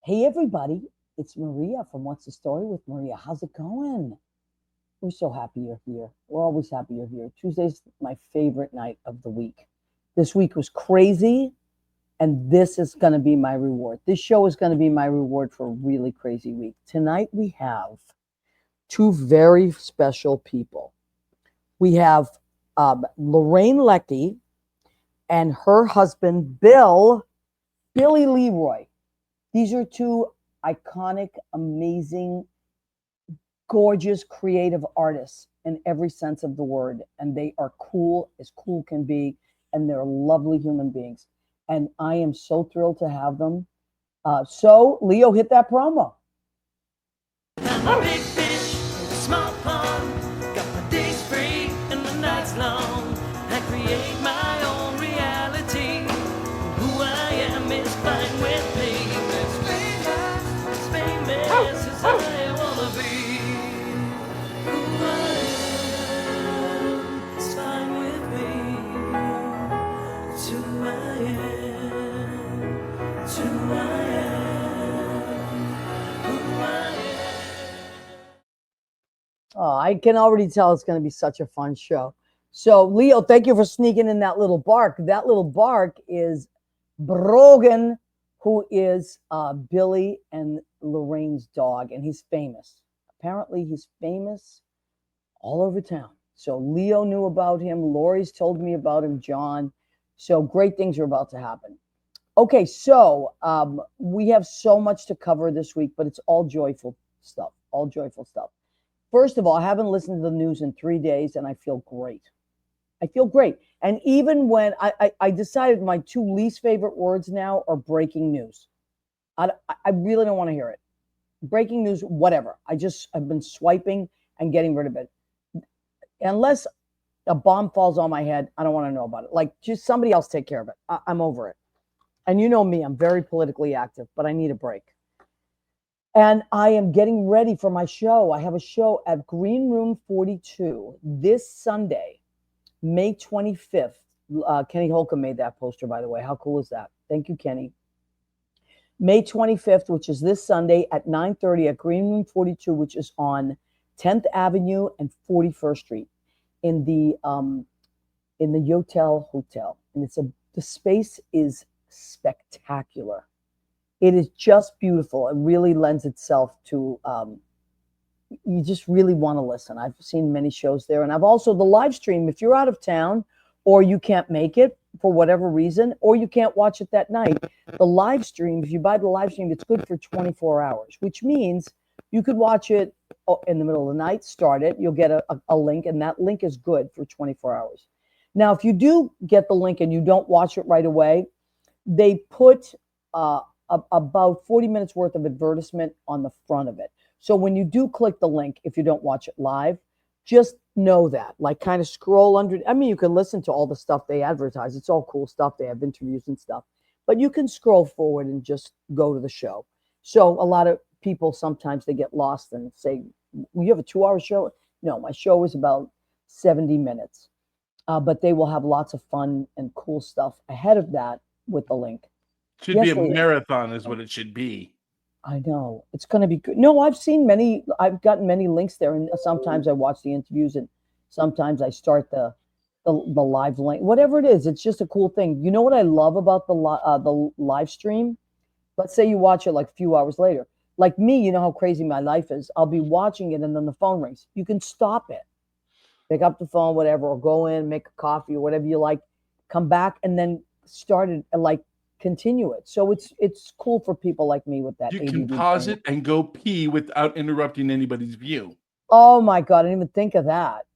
Hey, everybody. It's Maria from What's the Story with Maria. How's it going? We're so happy you're here. We're always happy you're here. Tuesday's my favorite night of the week. This week was crazy, and this is going to be my reward. This show is going to be my reward for a really crazy week. Tonight, we have two very special people. We have Lorraine Leckie and her husband, Billy Leroy. These are two iconic, amazing, gorgeous, creative artists in every sense of the word. And they are cool as cool can be. And they're lovely human beings. And I am so thrilled to have them. So, Leo, hit that promo. I'm a big fish in a small pond. Got my days free and the nights long. I create my own reality. Who I am is fine with me. As famous as I wanna be. Who I am is fine with me. It's who I am. It's who I am. Who I am. Oh, I can already tell it's going to be such a fun show. So, Leo, thank you for sneaking in that little bark. That little bark is Brogan, who is Billy and Lorraine's dog, and he's famous. Apparently, he's famous all over town. So, Leo knew about him. Lori's told me about him, John. So, great things are about to happen. Okay, so we have so much to cover this week, but it's all joyful stuff. All joyful stuff. First of all, I haven't listened to the news in 3 days, and I feel great. I feel great. And even when I decided my two least favorite words now are breaking news. I really don't want to hear it. Breaking news, whatever. I've been swiping and getting rid of it. Unless a bomb falls on my head, I don't want to know about it. Like, just somebody else take care of it. I'm over it. And you know me, I'm very politically active, but I need a break. And I am getting ready for my show. I have a show at Green Room 42 this Sunday, May 25th. Kenny Holcomb made that poster, by the way. How cool is that? Thank you, Kenny. May 25th, which is this Sunday at 9:30 at Green Room 42, which is on 10th Avenue and 41st Street in the Yotel Hotel. And the space is spectacular. It is just beautiful. It really lends itself to, you just really want to listen. I've seen many shows there. And I've also the live stream. If you're out of town or you can't make it for whatever reason, or you can't watch it that night, the live stream, if you buy the live stream, it's good for 24 hours, which means you could watch it in the middle of the night, start it. You'll get a link, and that link is good for 24 hours. Now, if you do get the link and you don't watch it right away, they put about 40 minutes worth of advertisement on the front of it. So when you do click the link, if you don't watch it live, just know that. Like, kind of scroll under. I mean, you can listen to all the stuff they advertise. It's all cool stuff. They have interviews and stuff. But you can scroll forward and just go to the show. So a lot of people, sometimes they get lost and say, well, you have a 2-hour show? No, my show is about 70 minutes. But they will have lots of fun and cool stuff ahead of that with the link. Should be a marathon is what it should be. I know. It's going to be good. No, I've gotten many links there, and sometimes I watch the interviews, and sometimes I start the live link. Whatever it is, it's just a cool thing. You know what I love about the live stream? Let's say you watch it like a few hours later. Like me, you know how crazy my life is. I'll be watching it, and then the phone rings. You can stop it. Pick up the phone, whatever, or go in, make a coffee or whatever you like. Come back, and then start it, like, continue it. So it's cool for people like me with that. You can pause it and go pee without interrupting anybody's view. Oh my God, I didn't even think of that.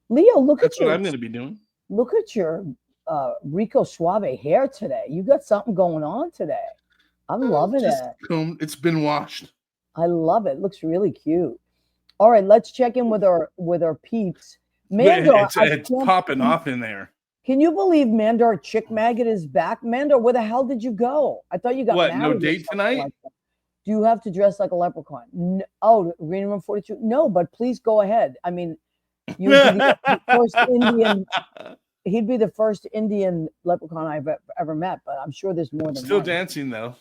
Leo, That's what I'm going to be doing. Look at your Rico Suave hair today. You got something going on today. I'm loving it. It's been washed. I love it. Looks really cute. All right, let's check in with our peeps. Mandor, it's popping off in there. Can you believe Mandor Chick Maggot is back? Mandor, where the hell did you go? I thought you got married. No date tonight? Like, do you have to dress like a leprechaun? No, Green Room 42? No, but please go ahead. I mean, you would be the first Indian. He'd be the first Indian leprechaun I've ever met, but I'm sure there's more than Still one. Dancing, though.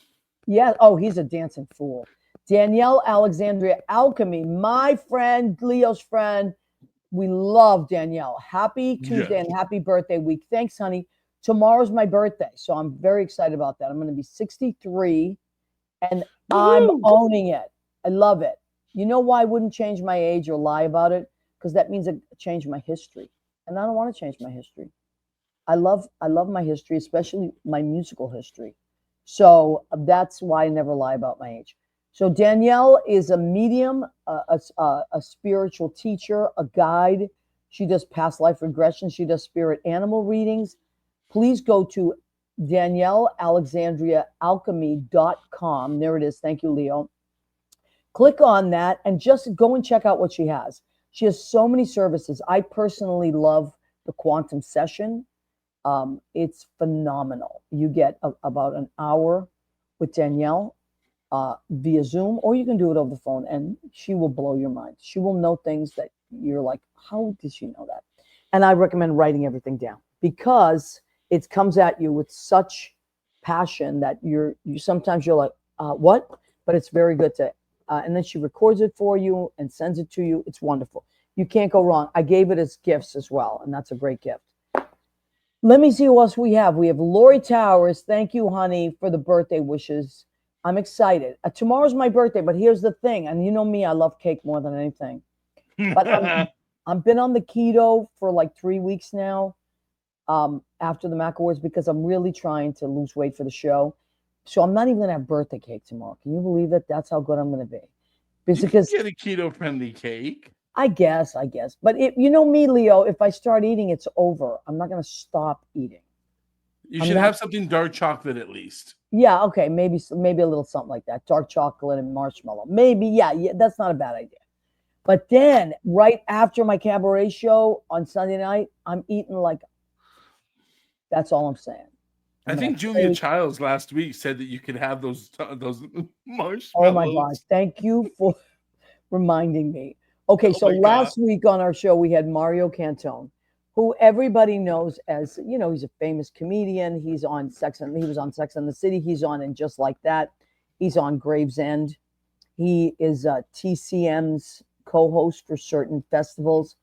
Yeah. Oh, he's a dancing fool. Danielle Alexandria Alchemy, my friend, Leo's friend. We love Danielle. Happy Tuesday Yes. and happy birthday week. Thanks, honey. Tomorrow's my birthday, so I'm very excited about that. I'm going to be 63 and I'm Woohoo! owning it. I love it. You know why I wouldn't change my age or lie about it? Because that means I change my history. And I don't want to change my history. I love my history, especially my musical history. So that's why I never lie about my age. So Danielle is a medium, a spiritual teacher, a guide. She does past life regression. She does spirit animal readings. Please go to DanielleAlexandriaAlchemy.com. There it is. Thank you, Leo. Click on that and just go and check out what she has. She has so many services. I personally love the quantum session. It's phenomenal. You get about an hour with Danielle via Zoom, or you can do it over the phone, and she will blow your mind. She will know things that you're like, how did she know that? And I recommend writing everything down because it comes at you with such passion that you sometimes you're like, what? But it's very good to. And then she records it for you and sends it to you. It's wonderful. You can't go wrong. I gave it as gifts as well, and that's a great gift. Let me see who else we have. We have Lori Towers. Thank you, honey, for the birthday wishes. I'm excited. Tomorrow's my birthday, but here's the thing. And you know me, I love cake more than anything. But I've been on the keto for like 3 weeks now after the Mac Awards because I'm really trying to lose weight for the show. So I'm not even going to have birthday cake tomorrow. Can you believe it? That's how good I'm going to be. You can get a keto-friendly cake. I guess. But you know me, Leo, if I start eating, it's over. I'm not going to stop eating. You should have something dark chocolate at least. Yeah, okay, maybe a little something like that. Dark chocolate and marshmallow. Maybe, yeah, that's not a bad idea. But then right after my cabaret show on Sunday night, I'm eating like that's all I'm saying. I think Julia Childs last week said that you could have those marshmallows. Oh my God. Thank you for reminding me. Okay, so last week on our show, we had Mario Cantone, who everybody knows as, he's a famous comedian. He was on Sex and the City. He's on And Just Like That. He's on Gravesend. He is TCM's co-host for certain festivals.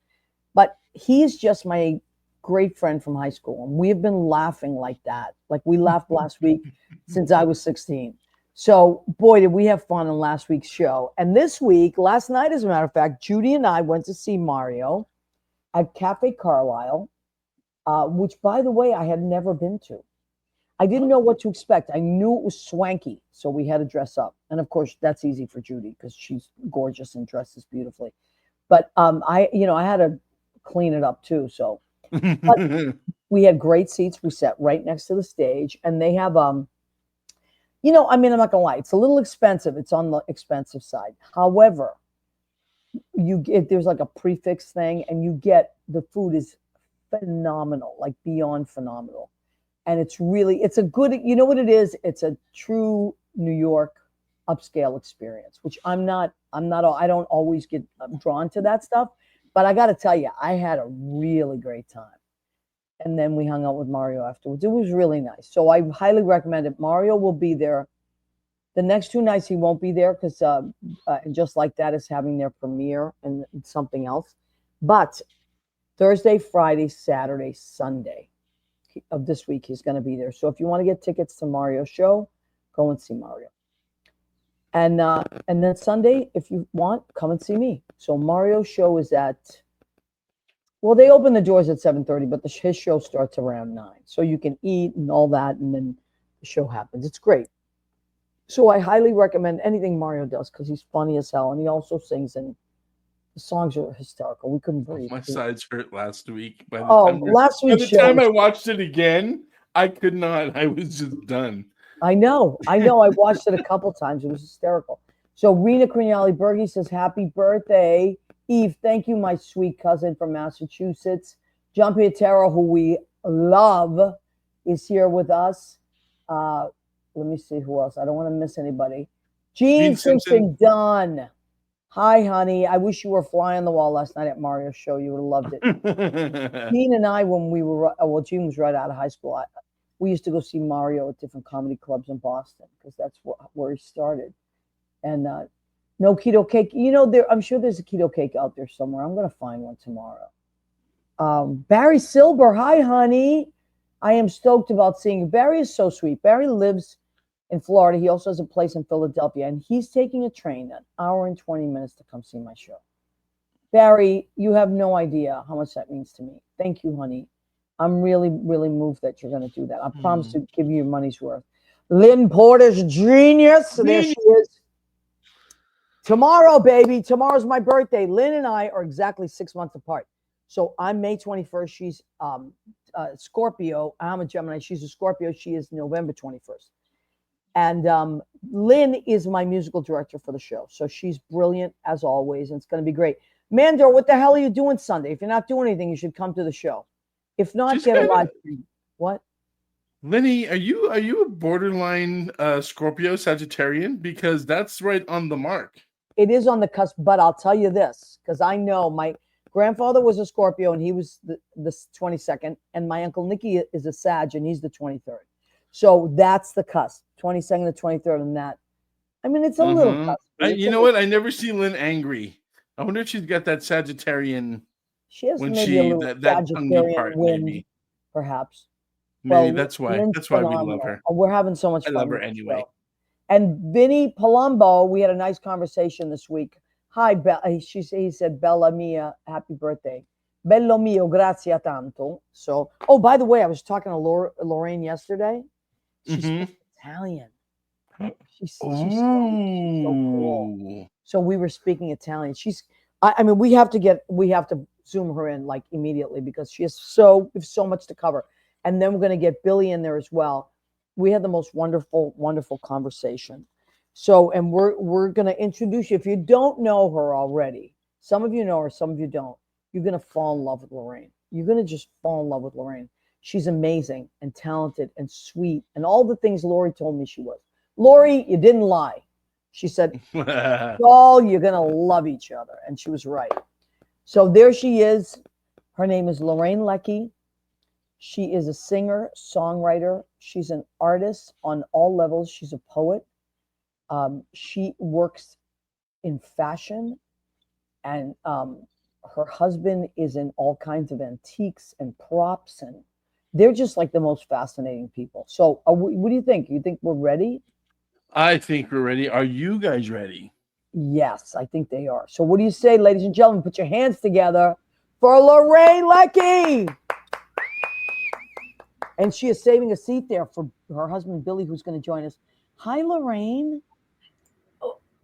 But he's just my great friend from high school. And we have been laughing like that. Like we laughed last week since I was 16. So, boy, did we have fun on last week's show. And this week, last night, as a matter of fact, Judy and I went to see Mario at Cafe Carlisle, which, by the way, I had never been to. I didn't know what to expect. I knew it was swanky, so we had to dress up. And, of course, that's easy for Judy because she's gorgeous and dresses beautifully. But I had to clean it up, too. So but we had great seats. We sat right next to the stage. And they have I'm not going to lie. It's a little expensive. It's on the expensive side. However, there's like a prefix thing and you get the food is phenomenal, like beyond phenomenal. And it's a good, you know what it is? It's a true New York upscale experience, which I don't always get drawn to that stuff. But I got to tell you, I had a really great time. And then we hung out with Mario afterwards. It was really nice. So I highly recommend it. Mario will be there. The next 2 nights he won't be there because Just Like That is having their premiere and something else. But Thursday, Friday, Saturday, Sunday of this week, he's going to be there. So if you want to get tickets to Mario's show, go and see Mario. And then Sunday, if you want, come and see me. So Mario's show is at... Well, they open the doors at 7:30, but his show starts around 9. So you can eat and all that, and then the show happens. It's great. So I highly recommend anything Mario does because he's funny as hell, and he also sings, and the songs are hysterical. We couldn't breathe. My sides hurt last week. Last week's show. By the time I watched it again, I could not. I was just done. I know. I watched it a couple times. It was hysterical. So Rena Crignali-Bergi says, happy birthday. Eve, thank you, my sweet cousin from Massachusetts. John Pietero, who we love, is here with us. Let me see who else. I don't want to miss anybody. Gene Simpson Dunn. Hi, honey. I wish you were fly on the wall last night at Mario's show. You would have loved it. Gene and I, when we were, Gene was right out of high school. We used to go see Mario at different comedy clubs in Boston because that's where he started. And no keto cake. You know, I'm sure there's a keto cake out there somewhere. I'm going to find one tomorrow. Barry Silber, hi, honey. I am stoked about seeing you. Barry is so sweet. Barry lives in Florida. He also has a place in Philadelphia, and he's taking a train an hour and 20 minutes to come see my show. Barry, you have no idea how much that means to me. Thank you, honey. I'm really, really moved that you're going to do that. I promise to give you your money's worth. Lynn Porter's genius. So there she is. Tomorrow, baby. Tomorrow's my birthday. Lynn and I are exactly 6 months apart. So I'm May 21st. She's Scorpio. I'm a Gemini. She's a Scorpio. She is November 21st. And Lynn is my musical director for the show. So she's brilliant as always. And it's going to be great. Mandor, what the hell are you doing Sunday? If you're not doing anything, you should come to the show. If not, get a live stream. What? Lenny, are you a borderline Scorpio Sagittarian? Because that's right on the mark. It is on the cusp, but I'll tell you this, because I know my grandfather was a Scorpio and he was the 22nd, and my uncle Nicky is a Sag and he's the 23rd. So that's the cusp, 22nd to 23rd, and that. I mean, it's a little cusp. You know what? I never see Lynn angry. I wonder if she's got that Sagittarian. She has maybe a little Sagittarian wind, perhaps. Maybe that's why. That's why we love her. We're having so much fun. I love her anyway. And Vinny Palumbo, we had a nice conversation this week. Hi, he said, Bella mia, happy birthday. Bello mio, grazie tanto. So, oh, by the way, I was talking to Lorraine yesterday. She's Italian. She's so cool. So we were speaking Italian. I mean, we have to zoom her in like immediately because she has so much to cover. And then we're going to get Billy in there as well. We had the most wonderful, wonderful conversation. So, and we're going to introduce you. If you don't know her already, some of you know her, some of you don't. You're going to fall in love with Lorraine. You're going to just fall in love with Lorraine. She's amazing and talented and sweet and all the things Lori told me she was. Lori, you didn't lie. She said, oh, you're going to love each other. And she was right. So there she is. Her name is Lorraine Leckie. She is a singer, songwriter. She's an artist on all levels. She's a poet. She works in fashion, and her husband is in all kinds of antiques and props, and they're just like the most fascinating people. So what do you think? You think we're ready? I think we're ready. Are you guys ready? Yes, I think they are. So what do you say, ladies and gentlemen? Put your hands together for Lorraine Leckie. And she is saving a seat there for her husband, Billy, who's going to join us. Hi, Lorraine.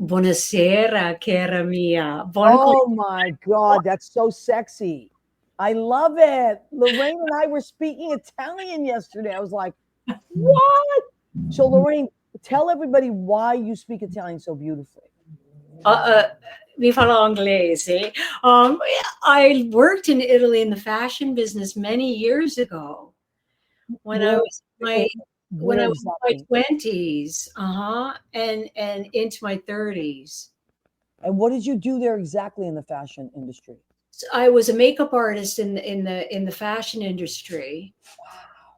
Buonasera, cara mia. Oh, my God. That's so sexy. I love it. Lorraine and I were speaking Italian yesterday. I was like, what? So, Lorraine, tell everybody why you speak Italian so beautifully. Vi parlo inglese. I worked in Italy in the fashion business many years ago. When I was in my 20s, and into my 30s. And what did you do there exactly in the fashion industry? So I was a makeup artist in the fashion industry. Wow.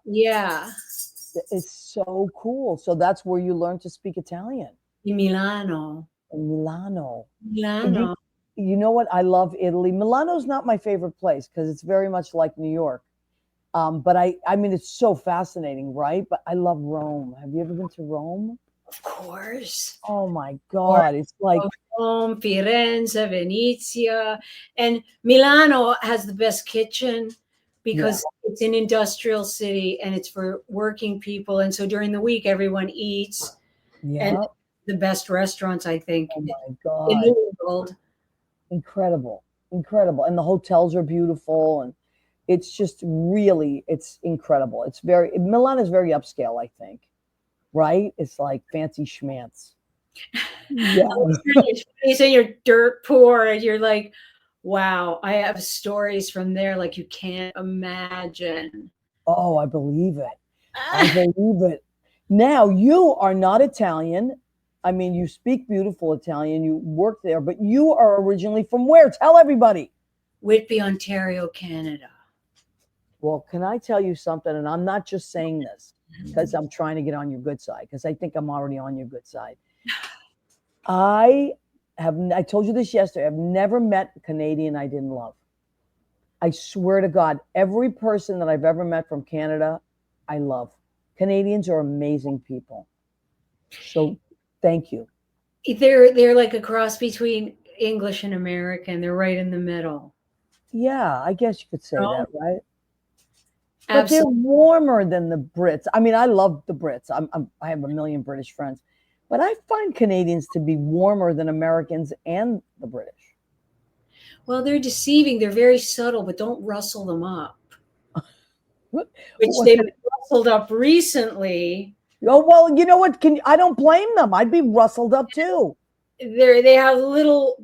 Yeah. It's so cool. So that's where you learned to speak Italian. In Milano. Milano. You know what? I love Italy. Milano's not my favorite place because it's very much like New York. But I mean, it's so fascinating, right? But I love Rome. Have you ever been to Rome? Of course. Oh my God. It's like Rome, Firenze, Venezia. And Milano has the best kitchen because it's an industrial city and it's for working people. And so during the week, everyone eats. Yeah. And the best restaurants, I think, oh my God. in the world. Incredible. And the hotels are beautiful. And it's just really, it's incredible. Milan is very upscale, I think. Right? It's like fancy schmance. Yeah. You say you're dirt poor and you're like, wow, I have stories from there like you can't imagine. Oh, I believe it. I believe it. Now, you are not Italian. I mean, you speak beautiful Italian. You work there, but you are originally from where? Tell everybody. Whitby, Ontario, Canada. Well, can I tell you something? And I'm not just saying this. because I'm trying to get on your good side, because I think I'm already on your good side. I told you this yesterday, I've never met a Canadian I didn't love. I swear to God, every person that I've ever met from Canada, I love. Canadians are amazing people. So thank you. They're like a cross between English and American. They're right in the middle. Yeah, I guess you could say No? that, right? But they're Absolutely. warmer than the Brits. I mean, I love the Brits. I have a million British friends, but I find Canadians to be warmer than Americans and the British. Well, they're deceiving. They're very subtle, but don't rustle them up. Which What they've kind been rustled up recently. Oh, well, you know what? I don't blame them. I'd be rustled up too. They have little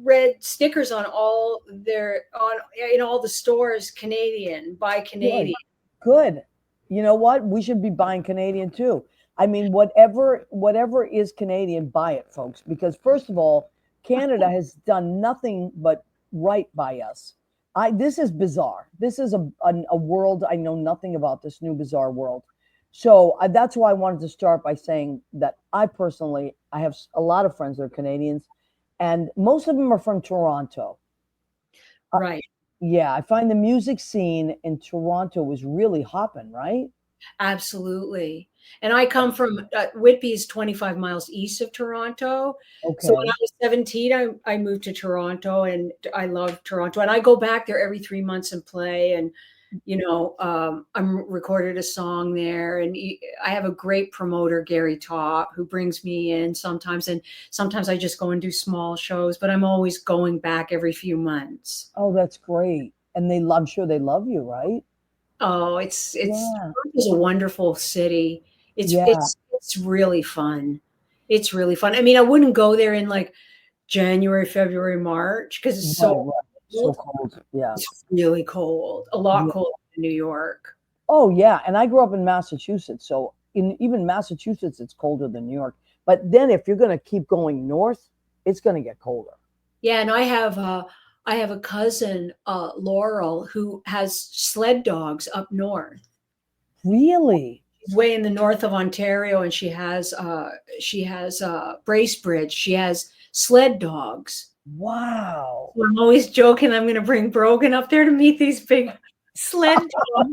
red stickers on all their on in all the stores. Canadian, buy Good. Canadian. Good. You know what? We should be buying Canadian too. I mean, whatever is Canadian, buy it, folks. Because first of all, Canada has done nothing but right by us. This is bizarre. This is a world I know nothing about. This new bizarre world. So that's why I wanted to start by saying that I have a lot of friends that are Canadians, and most of them are from Toronto. Right. Yeah, I find the music scene in Toronto was really hopping, right? Absolutely. And I come from Whitby is 25 miles east of Toronto. So when Okay. I was 17, I moved to Toronto, and I love Toronto. And I go back there every 3 months and play. And, I'm recorded a song there. And I have a great promoter, Gary Top, who brings me in sometimes. And sometimes I just go and do small shows, but I'm always going back every few months. Oh, that's great. And I'm sure they love you, right? Oh, it's Yeah. Toronto's a wonderful city. It's Yeah. it's it's really fun. It's really fun. I mean, I wouldn't go there in like January, February, March because it's Right, so right. So cold. cold. Yeah. It's really cold, a lot Yeah. colder than New York. Oh, yeah. And I grew up in Massachusetts. So in even Massachusetts, it's colder than New York. But then if you're going to keep going north, it's going to get colder. Yeah, and I have a cousin, Laurel, who has sled dogs up north. Really? She's way in the north of Ontario, and she has Bracebridge. She has sled dogs. Wow. I'm always joking I'm going to bring Brogan up there to meet these big sled dogs.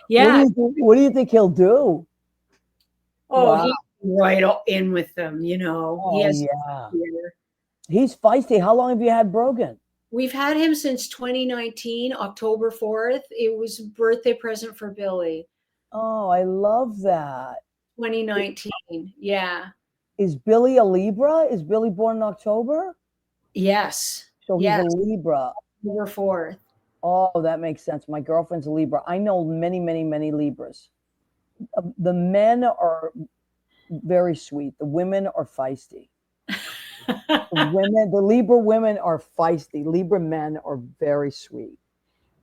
Yeah. What do you think he'll do? Oh, Wow. he's right in with them. He Oh, has. yeah. He's feisty. How long have you had Brogan? We've had him since 2019, October 4th. It was a birthday present for Billy. Oh, I love that. 2019. Yeah. Is Billy a Libra? Is Billy born in October? Yes. So he's Yes. a Libra. October 4th. Oh, that makes sense. My girlfriend's a Libra. I know many, many, many Libras. The men are very sweet. The women are feisty. The Libra women are feisty. Libra men are very sweet.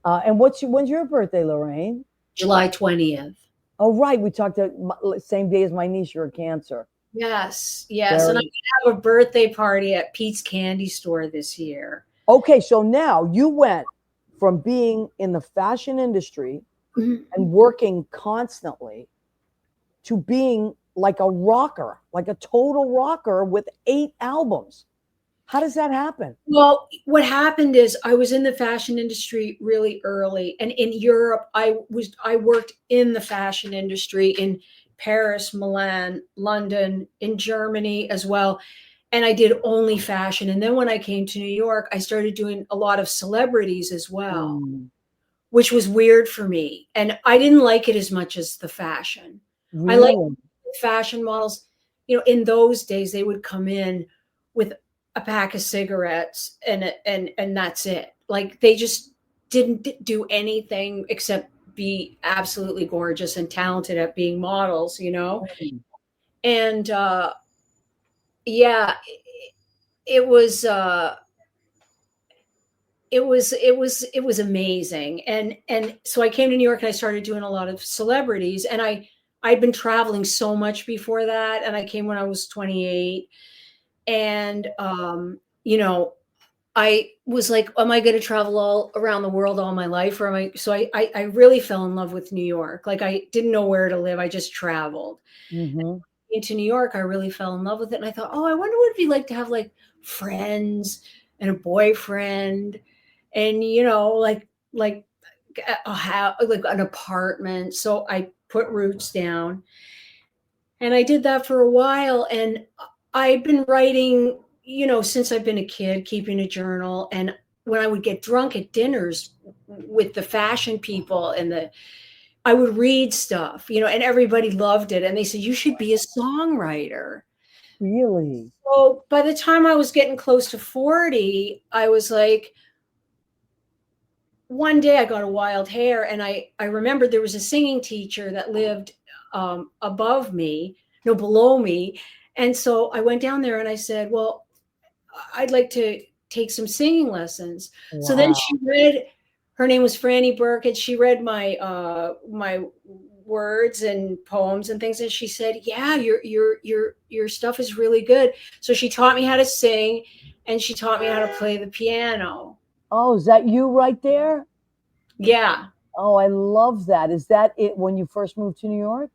And when's your birthday, Lorraine? July 20th. Oh, right. We talked same day as my niece. You're a Cancer. Yes. Yes. And I'm going to have a birthday party at Pete's Candy Store this year. Okay. So now you went from being in the fashion industry and working constantly to being like a rocker, like a total rocker with 8 albums. How does that happen? Well, what happened is I was in the fashion industry really early, and in Europe, I worked in the fashion industry in Paris, Milan, London, in Germany as well, and I did only fashion. And then when I came to New York, I started doing a lot of celebrities as well, which was weird for me, and I didn't like it as much as the fashion. Really? I like fashion models. In those days, they would come in with a pack of cigarettes and that's it. Like they just didn't do anything except be absolutely gorgeous and talented at being models, And yeah, it was it was amazing. And so I came to New York and I started doing a lot of celebrities, and I'd been traveling so much before that, and I came when I was 28. And I was like, am I going to travel all around the world all my life? Or am I? So I really fell in love with New York. Like I didn't know where to live. I just traveled Mm-hmm. into New York. I really fell in love with it. And I thought, oh, I wonder what it'd be like to have like friends and a boyfriend and, like a house, like an apartment. So I put roots down and I did that for a while. And I've been writing, since I've been a kid, keeping a journal. And when I would get drunk at dinners with the fashion people I would read stuff, and everybody loved it. And they said, you should be a songwriter. Really? So by the time I was getting close to 40, I was like, one day I got a wild hair, and I remembered there was a singing teacher that lived above me, no, below me. And so I went down there and I said, well, I'd like to take some singing lessons. So then Wow. she read, her name was Franny Burke, and she read my words and poems and things. And she said, yeah, your stuff is really good. So she taught me how to sing and she taught me how to play the piano. Oh, is that you right there? Yeah. Oh, I love that. Is that it when you first moved to New York?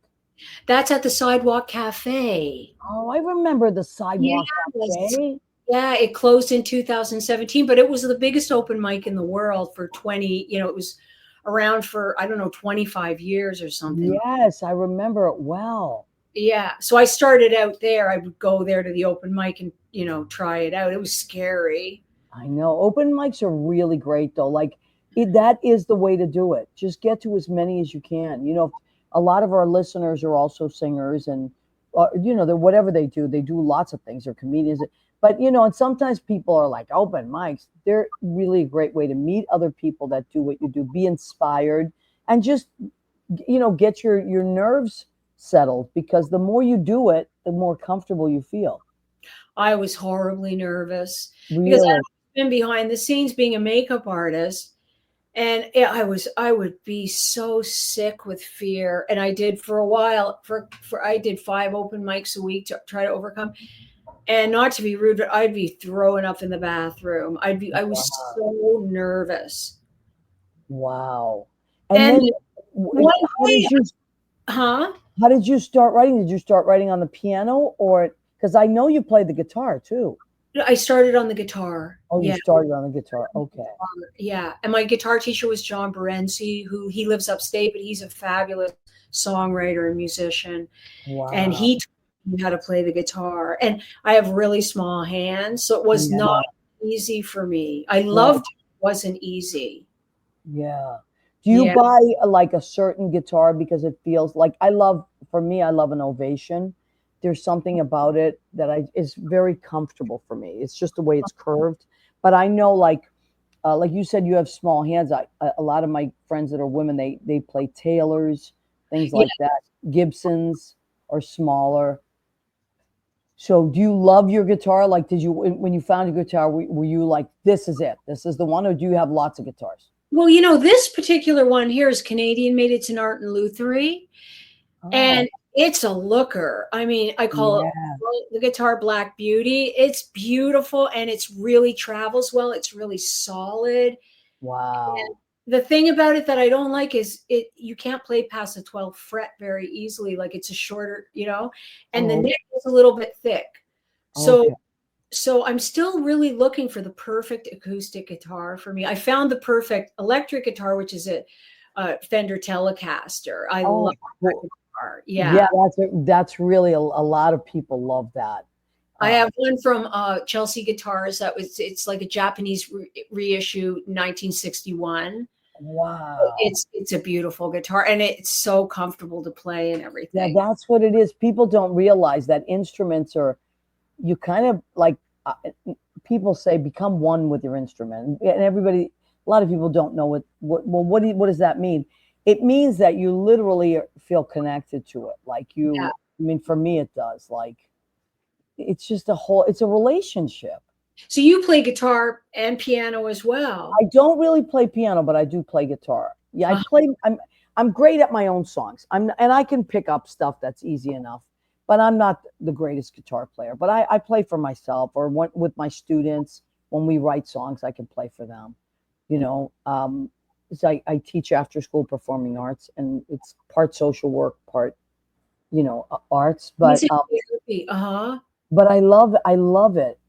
That's at the Sidewalk Cafe. Oh, I remember the Sidewalk Yes. Cafe. Yeah, it closed in 2017, but it was the biggest open mic in the world for 20, it was around for, I don't know, 25 years or something. Yes, I remember it well. Yeah. So I started out there. I would go there to the open mic and, try it out. It was scary. I know. Open mics are really great though. Like that is the way to do it. Just get to as many as you can. A lot of our listeners are also singers and they're whatever they do lots of things. They're comedians. But and sometimes people are like open mics. They're really a great way to meet other people that do what you do, be inspired, and just get your nerves settled, because the more you do it, the more comfortable you feel. I was horribly nervous because Really. I've been behind the scenes being a makeup artist. And I would be so sick with fear. And I did for a while, I did 5 open mics a week to try to overcome. And not to be rude, but I'd be throwing up in the bathroom. I was so nervous. Wow. And And then one how day, did you huh? how did you start writing? Did you start writing on the piano, or because I know you played the guitar too? I started on the guitar. Oh, you Yeah. started on the guitar. Okay. Yeah. And my guitar teacher was John Berenzi, who he lives upstate, but he's a fabulous songwriter and musician. And Wow. he taught me how to play the guitar. And I have really small hands, so it was Yeah. not easy for me. I Right. loved it. It wasn't easy. Yeah. Do you Yeah. buy like a certain guitar because it feels like for me, I love an Ovation. There's something about it that is very comfortable for me. It's just the way it's curved. But I know like you said, you have small hands. A lot of my friends that are women, they play Taylors, things Yeah. like that. Gibsons are smaller. So do you love your guitar? Like, when you found your guitar, were you like, this is it, this is the one, or do you have lots of guitars? Well, this particular one here is Canadian made. It's an Art and Lutherie. Oh, And it's a looker. I mean, I call it yeah. the guitar Black Beauty. It's beautiful and it's really travels well. It's really solid. Wow. And the thing about it that I don't like is you can't play past the 12th fret very easily. Like it's a shorter, and the Oh, neck is a little bit thick. So okay. so I'm still really looking for the perfect acoustic guitar for me. I found the perfect electric guitar, which is a Fender Telecaster. I Oh, love that well, guitar. yeah, Yeah. that's really a lot of people love that. I have one from Chelsea Guitars it's like a Japanese reissue 1961. Wow. It's a beautiful guitar and it's so comfortable to play and Yeah, everything. that's what it is. People don't realize that instruments are, you kind of like, people say become one with your instrument, and a lot of people don't know what does that mean? It means that you literally feel connected to it. Like Yeah. I mean, for me, it does. Like, it's just it's a relationship. So you play guitar and piano as well. I don't really play piano, but I do play guitar. Yeah, I'm great at my own songs. And I can pick up stuff that's easy enough, but I'm not the greatest guitar player. But I play for myself or with my students. when we write songs, I can play for them. You know, so I teach after school performing arts, and it's part social work, part, you know, arts. Music therapy. Uh-huh. But I love it.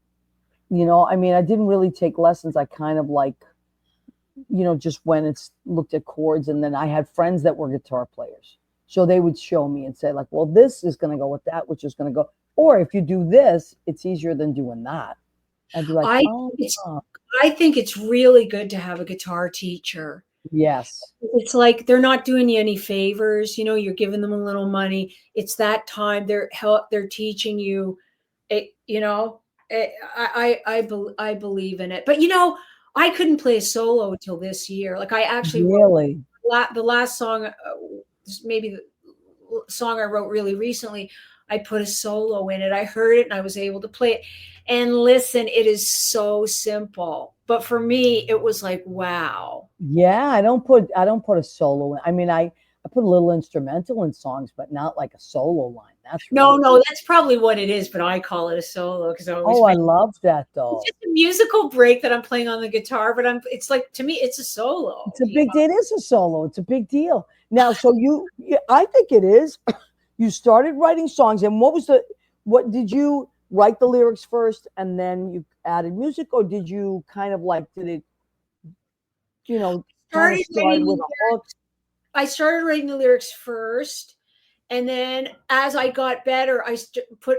You know, I mean, I didn't really take lessons. I kind of like, you know, just went and looked at chords, and then I had friends that were guitar players, so they would show me and say like, well, this is going to go with that, which is going to go, or if you do this, it's easier than doing that. I'd be like, I oh, I think it's really good to have a guitar teacher. yes, It's like they're not doing you any favors, you know, you're giving them a little money. It's that time they're teaching you it, you know. I believe in it. But you know, I couldn't play a solo until this year. Like I actually wrote really, the last song, maybe the song I wrote really recently, I put a solo in it. I heard it and I was able to play it. And listen, it is so simple. But for me, it was like, wow. yeah. I don't put a solo in. I mean, I put a little instrumental in songs, but not like a solo line. That's No, really, no, that's probably what it is, but I call it a solo because I always oh, I make love that it's though. just a musical break that I'm playing on the guitar, but it's like to me, it's a solo. It's a big. It is a solo. It's a big deal. Now, so I think it is. You started writing songs, and what did you write the lyrics first, and then you added music, or did you kind of like, did it, you know, kind of Started start writing with a hook? I started writing the lyrics first, and then as I got better,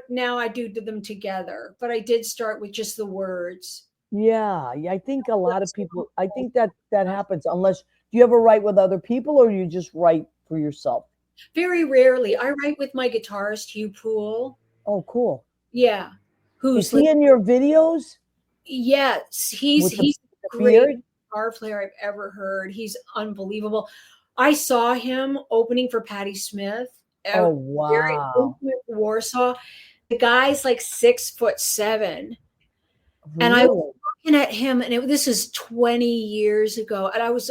now I do them together. But I did start with just the words. Yeah, yeah. I think a lot of people. I think that happens unless, do you ever write with other people, or you just write for yourself? Very rarely. I write with my guitarist, Hugh Poole. Oh, cool. Yeah. Is Who's like, he in your videos yes, with he's the the greatest beard? guitar player I've ever heard. He's unbelievable. I saw him opening for Patti Smith Oh, out very wow. intimate Warsaw. The guy's like 6'7". And I was Really? looking at him, and this is 20 years ago. And I was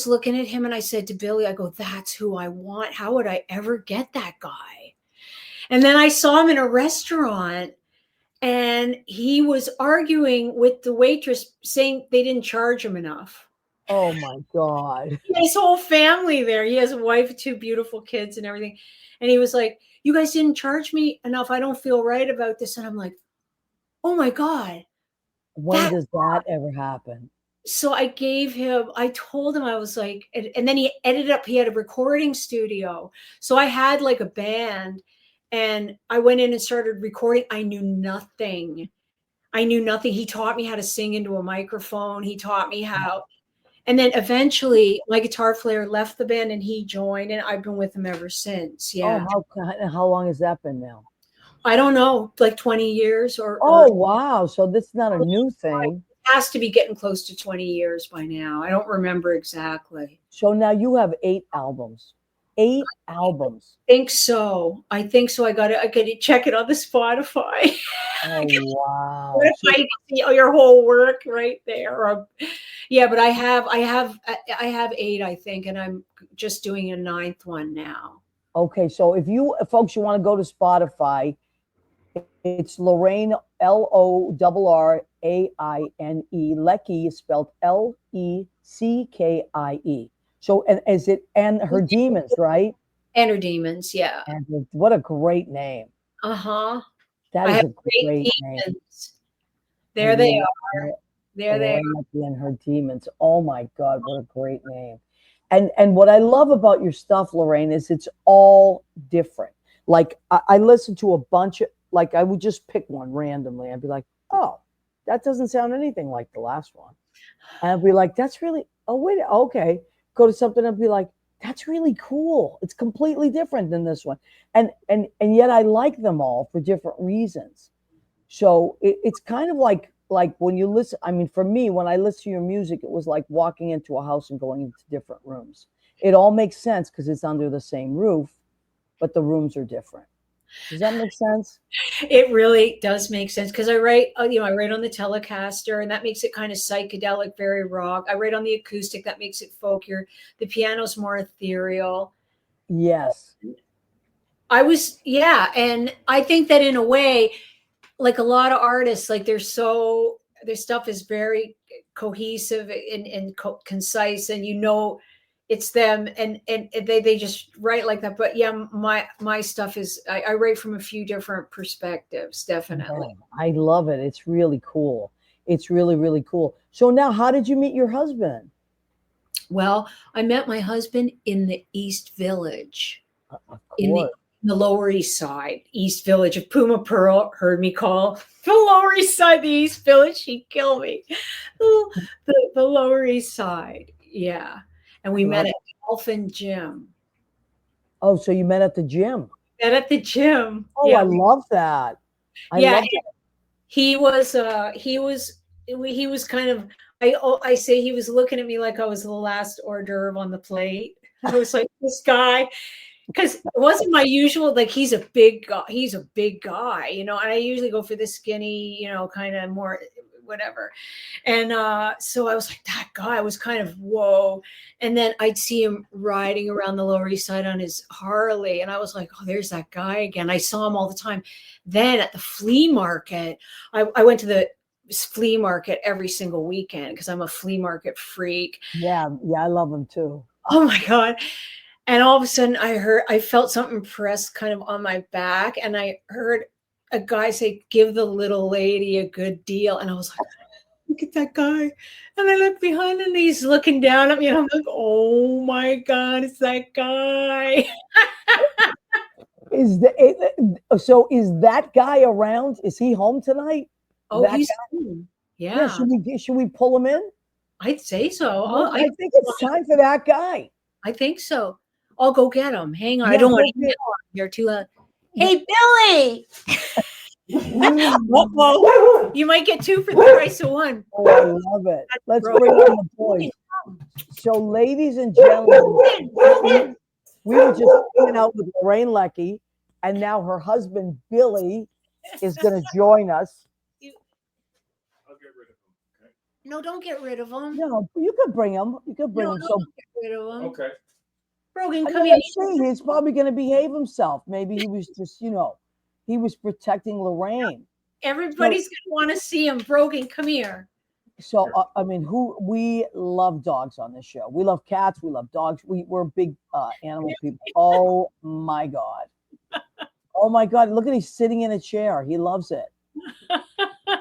looking at him and I said to Billy, I go, that's who I want. How would I ever get that guy? And then I saw him in a restaurant and he was arguing with the waitress saying they didn't charge him enough. Oh my God. His whole family there. He has a wife, two beautiful kids, and everything. And he was like, you guys didn't charge me enough. I don't feel right about this. And I'm like, oh my God. When That does that ever happen? so I told him, I was like, and then he ended up, he had a recording studio. So I had like a band and I went in and started recording. I knew nothing. He taught me how to sing into a microphone. He taught me how, and then eventually my guitar player left the band and he joined, and I've been with him ever since. Oh, Yeah. how long has that been now? I don't know, like 20 years Oh, wow. So this is not a new it thing. has to be getting close to 20 years by now. I don't remember exactly. So now you have 8 albums. 8 albums. I think so. I got to check it on the Spotify. Oh, wow. What if I see your whole work right there? Yeah, but I have 8, I think, and I'm just doing a 9th one now. Okay. So if you folks, you want to go to Spotify, it's Lorraine, Lorraine. Leckie is spelled Leckie. So, and is it, and her demons, right? Enter Demons, yeah. And what a great name. Uh-huh. That I is have a great great name. demons. There they are. There they are. Lorraine Leckie and her demons. Oh my God, what a great name. And what I love about your stuff, Lorraine, is it's all different. Like I listen to a bunch of, like I would just pick one randomly. I'd be like, oh, that doesn't sound anything like the last one. And I'd be like, that's really, oh wait, okay. Go to something and be like, that's really cool. It's completely different than this one. And yet I like them all for different reasons. So it's kind of like when you listen, I mean, for me, when I listen to your music, it was like walking into a house and going into different rooms. It all makes sense because it's under the same roof, but the rooms are different. Does that make sense? It really does make sense because I write on the Telecaster, and that makes it kind of psychedelic, very rock. I write on the acoustic, that makes it folkier. The piano's more ethereal. Yes. And I think that in a way, like a lot of artists, like their stuff is very cohesive and concise, and it's them, and they just write like that. But yeah, my stuff is I write from a few different perspectives, definitely. Yeah, I love it. It's really cool. It's really, really cool. So now, how did you meet your husband? Well, I met my husband in the East Village, Of in course. the Lower East Side, East Village. If Puma Pearl heard me call the Lower East Side the East Village, she'd kill me. Oh, the Lower East Side, yeah. And we met at Dolphin Gym. Oh, so you met at the gym. Met at the gym. Oh, I love that. I Yeah, love that. he was he was kind of I say he was looking at me like I was the last hors d'oeuvre on the plate. I was like, this guy, because it wasn't my usual, like he's a big guy, and I usually go for the skinny, kind of more whatever. And so I was like, that guy was kind of whoa. And then I'd see him riding around the Lower East Side on his Harley, and I was like, oh, there's that guy again. I saw him all the time. Then at the flea market, I went to the flea market every single weekend because I'm a flea market freak. Yeah, I love him too. Oh my God. And all of a sudden I felt something press kind of on my back, and I heard a guy say, give the little lady a good deal. And I was like, look at that guy. And I look behind and he's looking down at me, and I'm like, oh my God, it's that guy. So is that guy around? Is he home tonight? Oh, That he's guy? home. Yeah. Yeah, Should we pull him in? I'd say so. I think it's time for that guy. I think so. I'll go get him. Hang on. I Yeah, don't want go to get- hear too loud. Hey, Billy. Whoa. You might get two for the price of one. Oh, I love it. Let's Bro. bring on the boys. So, ladies and gentlemen, we were just hanging out with Lorraine Leckie, and now her husband Billy is going to join us. I'll get rid of him. Okay. No, don't get rid of him. No, you could bring him. You could bring No, him. So, don't get rid of him. Okay. Brogan, I come mean, here. he's probably going to behave himself. Maybe he was just, he was protecting Lorraine. Everybody's going to want to see him. Brogan, come here. So, I mean, we love dogs on this show. We love cats. We love dogs. We're big animal people. Oh my God. Oh my God. Look at he's sitting in a chair. He loves it.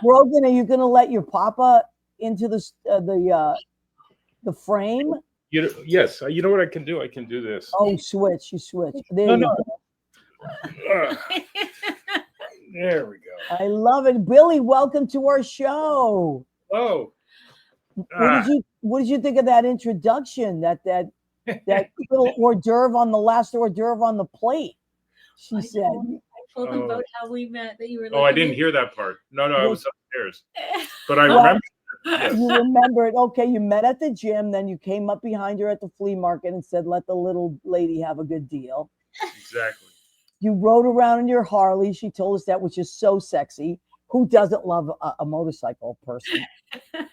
Brogan, are you going to let your papa into the frame? Yes. You know what I can do? I can do this. Oh, switch. You switch. There No, you no. go. There we go. I love it. Billy, welcome to our show. Oh. What did you think of that introduction? That little hors d'oeuvre on the last hors d'oeuvre on the plate. She said. I told them about how we met, that you were Oh, I didn't hear that part. No, I was upstairs. But I remember. Yes. You remember it. Okay, you met at the gym, then you came up behind her at the flea market and said, let the little lady have a good deal. Exactly. You rode around in your Harley. She told us that, which is so sexy. Who doesn't love a motorcycle person?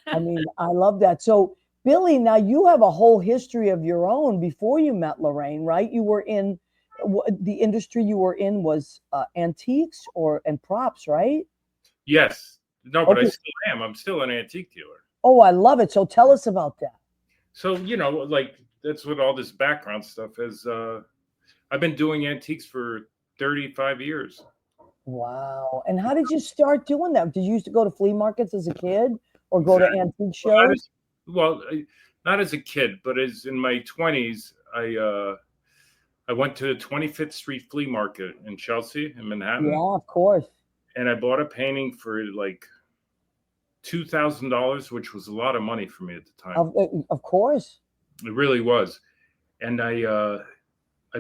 I mean, I love that. So, Billy, now you have a whole history of your own before you met Lorraine, right? You were in the industry you were in was antiques and props, right? Yes. No, but Okay. I still am. I'm still an antique dealer. Oh, I love it. So tell us about that. So, like that's what all this background stuff is. I've been doing antiques for 35 years. Wow. And how did you start doing that? Did you used to go to flea markets as a kid or go to antique shows? Not as a kid, but as in my 20s, I went to the 25th Street Flea Market in Chelsea, in Manhattan. Yeah, of course. And I bought a painting for like $2,000, which was a lot of money for me at the time. Of course. It really was. And I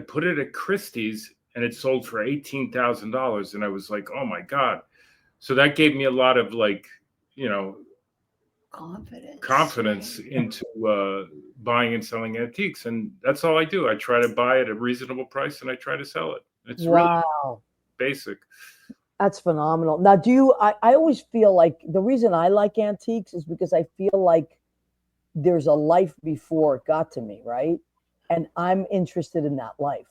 put it at Christie's, and it sold for $18,000. And I was like, oh my God. So that gave me a lot of confidence into buying and selling antiques. And that's all I do. I try to buy at a reasonable price and I try to sell it. It's really basic. That's phenomenal. Now, I always feel like the reason I like antiques is because I feel like there's a life before it got to me, right? And I'm interested in that life.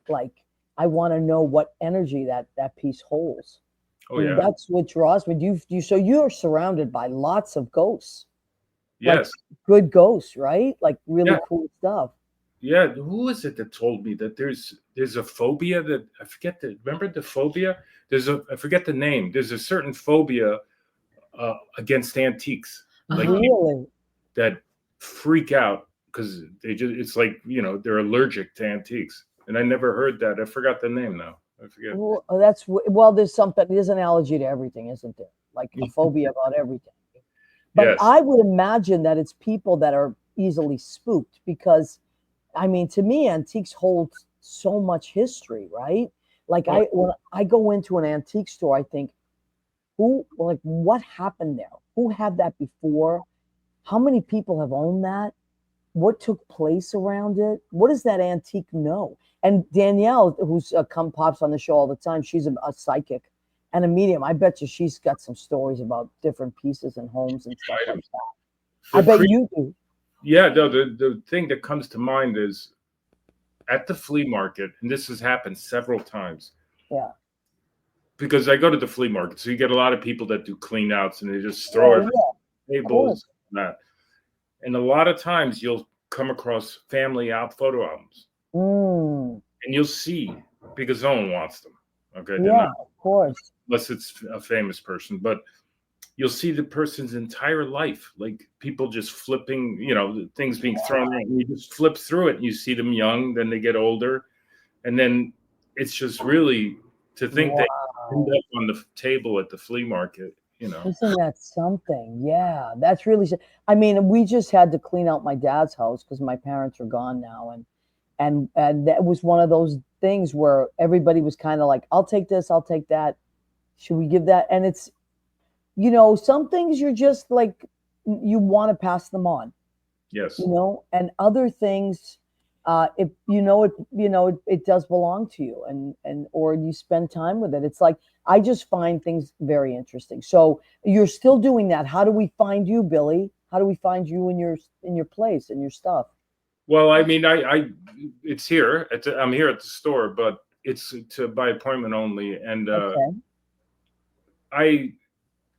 Like, I want to know what energy that piece holds. Oh And yeah. that's what draws me. So you're surrounded by lots of ghosts, like Yes. good ghosts, right? Like really Yeah. cool stuff. Yeah. Who was it that told me that there's a phobia that I forget remember the phobia? I forget the name. There's a certain phobia against antiques. Like Uh-huh. Really? that freak out because it's like they're allergic to antiques, and I never heard that. I forgot the name now. I forget. Well, there's an allergy to everything, isn't there? Like a phobia about everything. But Yes. I would imagine that it's people that are easily spooked because, I mean, to me, antiques hold so much history, right? Like Oh, when I go into an antique store, I think, what happened there? Who had that before? How many people have owned that? What took place around it? What does that antique know? And Danielle, who's come pops on the show all the time, she's a psychic and a medium. I bet you she's got some stories about different pieces and homes and stuff like that. I bet you do. yeah. No, the thing that comes to mind is at the flea market, and this has happened several times. Yeah. Because I go to the flea market, so you get a lot of people that do clean outs and they just throw Oh, everything yeah. on tables and that. And a lot of times you'll come across family photo albums, Mm, and you'll see because no one wants them. Okay, they're yeah, not of course. unless it's a famous person, but you'll see the person's entire life, like people just flipping, things being thrown out, and you just flip through it and you see them young, then they get older, and then it's just really to think they end Wow. up on the table at the flea market. Isn't that something? Yeah, that's really. I mean, we just had to clean out my dad's house because my parents are gone now, and that was one of those things where everybody was kind of like, "I'll take this, I'll take that. Should we give that?" And it's, some things you're just like, you want to pass them on, Yes. and other things, if it does belong to you, and or you spend time with it. It's like I just find things very interesting. So you're still doing that. How do we find you, Billy? How do we find you in your place and your stuff? Well, I mean, it's here. I'm here at the store, but it's by appointment only. And Okay. I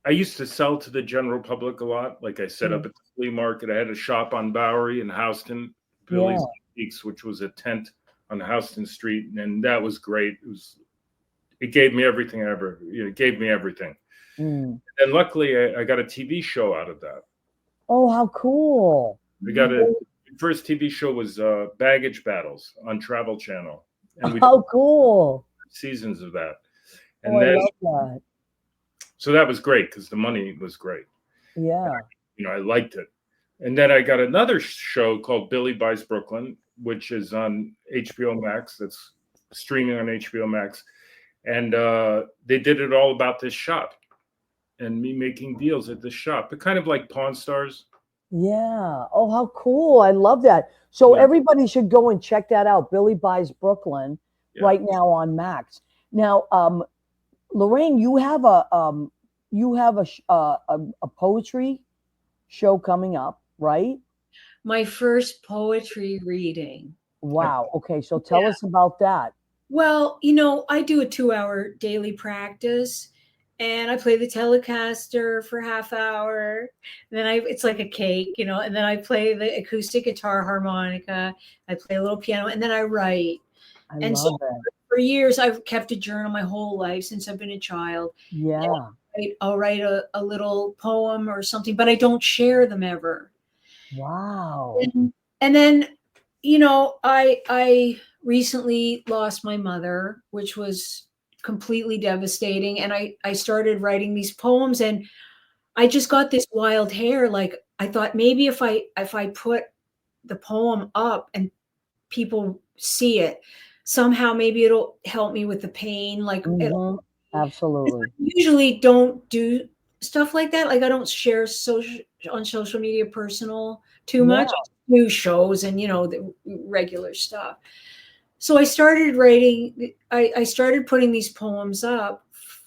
I used to sell to the general public a lot. Like I set up Mm. at the flea market. I had a shop on Bowery in Houston, Yeah. Billy's Antiques, which was a tent on Houston Street, and that was great. It gave me everything it gave me everything. Mm. And luckily, I got a TV show out of that. Oh, how cool. We got first TV show was Baggage Battles on Travel Channel, and we did How cool. seasons of that. Oh, And I then love that. so that was great because the money was great. Yeah. I liked it. And then I got another show called Billy Buys Brooklyn, which is on HBO Max. That's streaming on HBO Max. And they did it all about this shop and me making deals at this shop. But kind of like Pawn Stars. Yeah. Oh, how cool. I love that. So Yeah. everybody should go and check that out. Billy Buys Brooklyn Yeah. right now on Max. Now, Lorraine, you have a poetry show coming up, right? My first poetry reading. Wow. Okay, so tell us about that. Well, I do a 2-hour daily practice and I play the Telecaster for half hour. And then it's like a cake, and then I play the acoustic guitar harmonica. I play a little piano and then I write. I And love so it. for years, I've kept a journal my whole life since I've been a child. Yeah. I'll write a little poem or something, but I don't share them ever. Wow. And then, I recently lost my mother, which was completely devastating. And I started writing these poems and I just got this wild hair. Like I thought maybe if I put the poem up and people see it, somehow maybe it'll help me with the pain. Like Mhm. Absolutely. I usually don't do stuff like that. Like I don't share on social media personal too Yeah. much. I do shows and the regular stuff. So I started writing. I started putting these poems up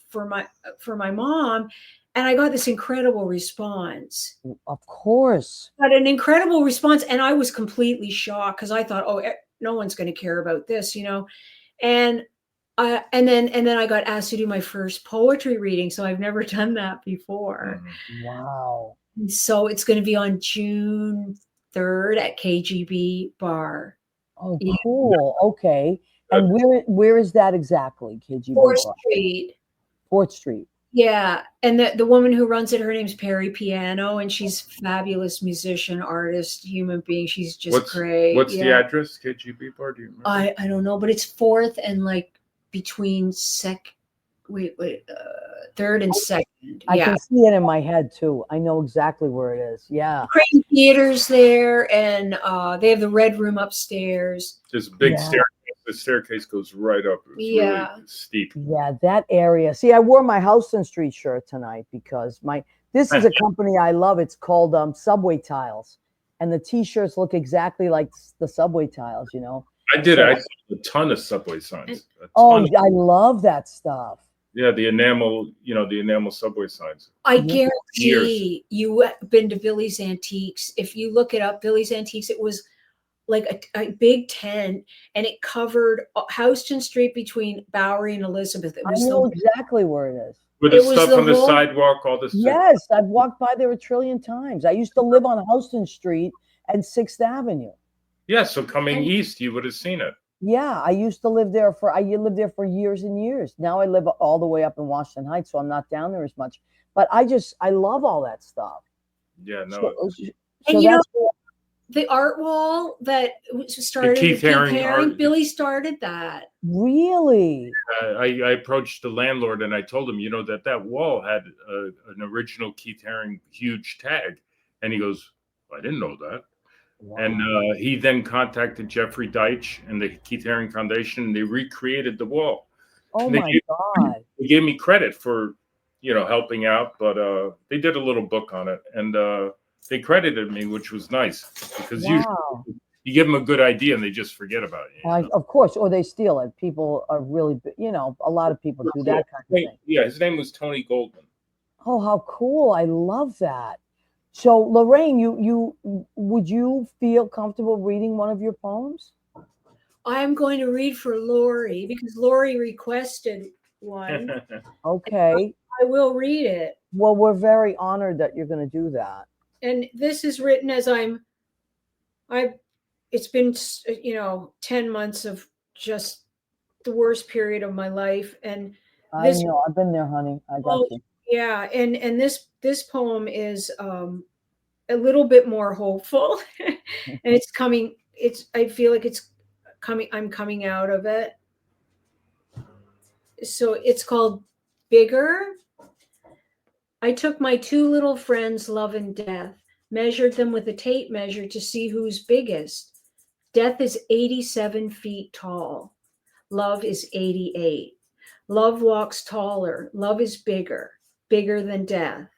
for my mom, and I got this incredible response. Of course. Got an incredible response, and I was completely shocked because I thought, oh, no one's going to care about this, and And then I got asked to do my first poetry reading, so I've never done that before. Wow. And so it's going to be on June 3rd at KGB Bar. Oh, Yeah. cool. Okay. And where is that exactly? KGB 4th Bar? Street. 4th Street. Yeah, and the woman who runs it, her name's Perry Piano, and she's fabulous musician, artist, human being. She's just great. What's the Yeah. address? KGB Bar? Do you remember? I don't know, but it's 4th and like between third and second. I Yeah. can see it in my head too. I know exactly where it is. Yeah. Crane Theater's there, and they have the Red Room upstairs. There's a big Yeah. staircase. The staircase goes right up. It's Yeah. really steep. Yeah, that area. See, I wore my Houston Street shirt tonight because this is a company I love. It's called Subway Tiles, and the T-shirts look exactly like the Subway tiles. You know. I did. I saw a ton of subway signs. Oh, I love that stuff. Yeah, the enamel. The enamel subway signs. I guarantee you've been to Billy's Antiques. If you look it up, Billy's Antiques, it was like a big tent, and it covered Houston Street between Bowery and Elizabeth. It I was know exactly where it is. With the It was stuff the on the whole- sidewalk, all this. Yes, I've walked by there a trillion times. I used to live on Houston Street and 6th Avenue. Yeah, so coming east, you would have seen it. Yeah, I used to live there I lived there for years and years. Now I live all the way up in Washington Heights, so I'm not down there as much. But I love all that stuff. Yeah, no. So And you know, that's the art wall that started with Keith Haring art- Billy started that. really. I approached the landlord and I told him, that wall had an original Keith Haring huge tag, and he goes, "I didn't know that." Wow. And he then contacted Jeffrey Deitch and the Keith Haring Foundation, and they recreated the wall. Oh They my gave- God. They gave me credit for, helping out, but they did a little book on it, and they credited me, which was nice, because usually Wow. you give them a good idea and they just forget about it. Of course, or they steal it. People are really, a lot of people do that kind of thing. Yeah, his name was Tony Goldman. Oh, how cool. I love that. So, Lorraine, would you feel comfortable reading one of your poems? I'm going to read for Lori because Lori requested one. Okay. I will read it. Well, we're very honored that you're going to do that. And this is written as it's been 10 months of just the worst period of my life, and I know. I've been there, honey. I got you. yeah, and this poem is a little bit more hopeful, and it's coming. I feel like it's coming. I'm coming out of it. So it's called Bigger. I took my two little friends, love and death, measured them with a tape measure to see who's biggest. Death is 87 feet tall. Love is 88. Love walks taller. Love is bigger than death.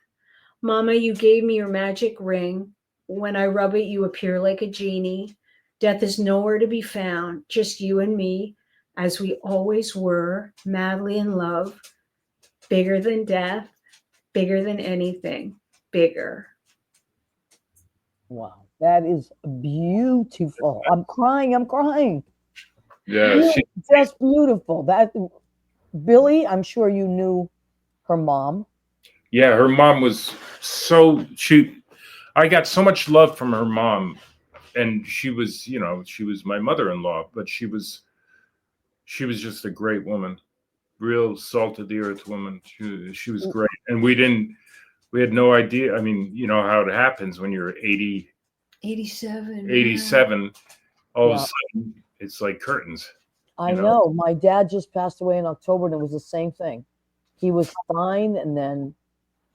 Mama, you gave me your magic ring. When I rub it, you appear like a genie. Death is nowhere to be found, just you and me, as we always were, madly in love. Bigger than death, bigger than anything, bigger. Wow. That is beautiful. I'm crying. Yeah, Just beautiful. Billy, I'm sure you knew her mom. Yeah, her mom was I got so much love from her mom, and she was my mother-in-law, but she was just a great woman, real salt of the earth woman. She was great. And we had no idea. I mean, you know how it happens when you're 87. 87, all of a sudden it's like curtains. I know. My dad just passed away in October, and it was the same thing. He was fine, and then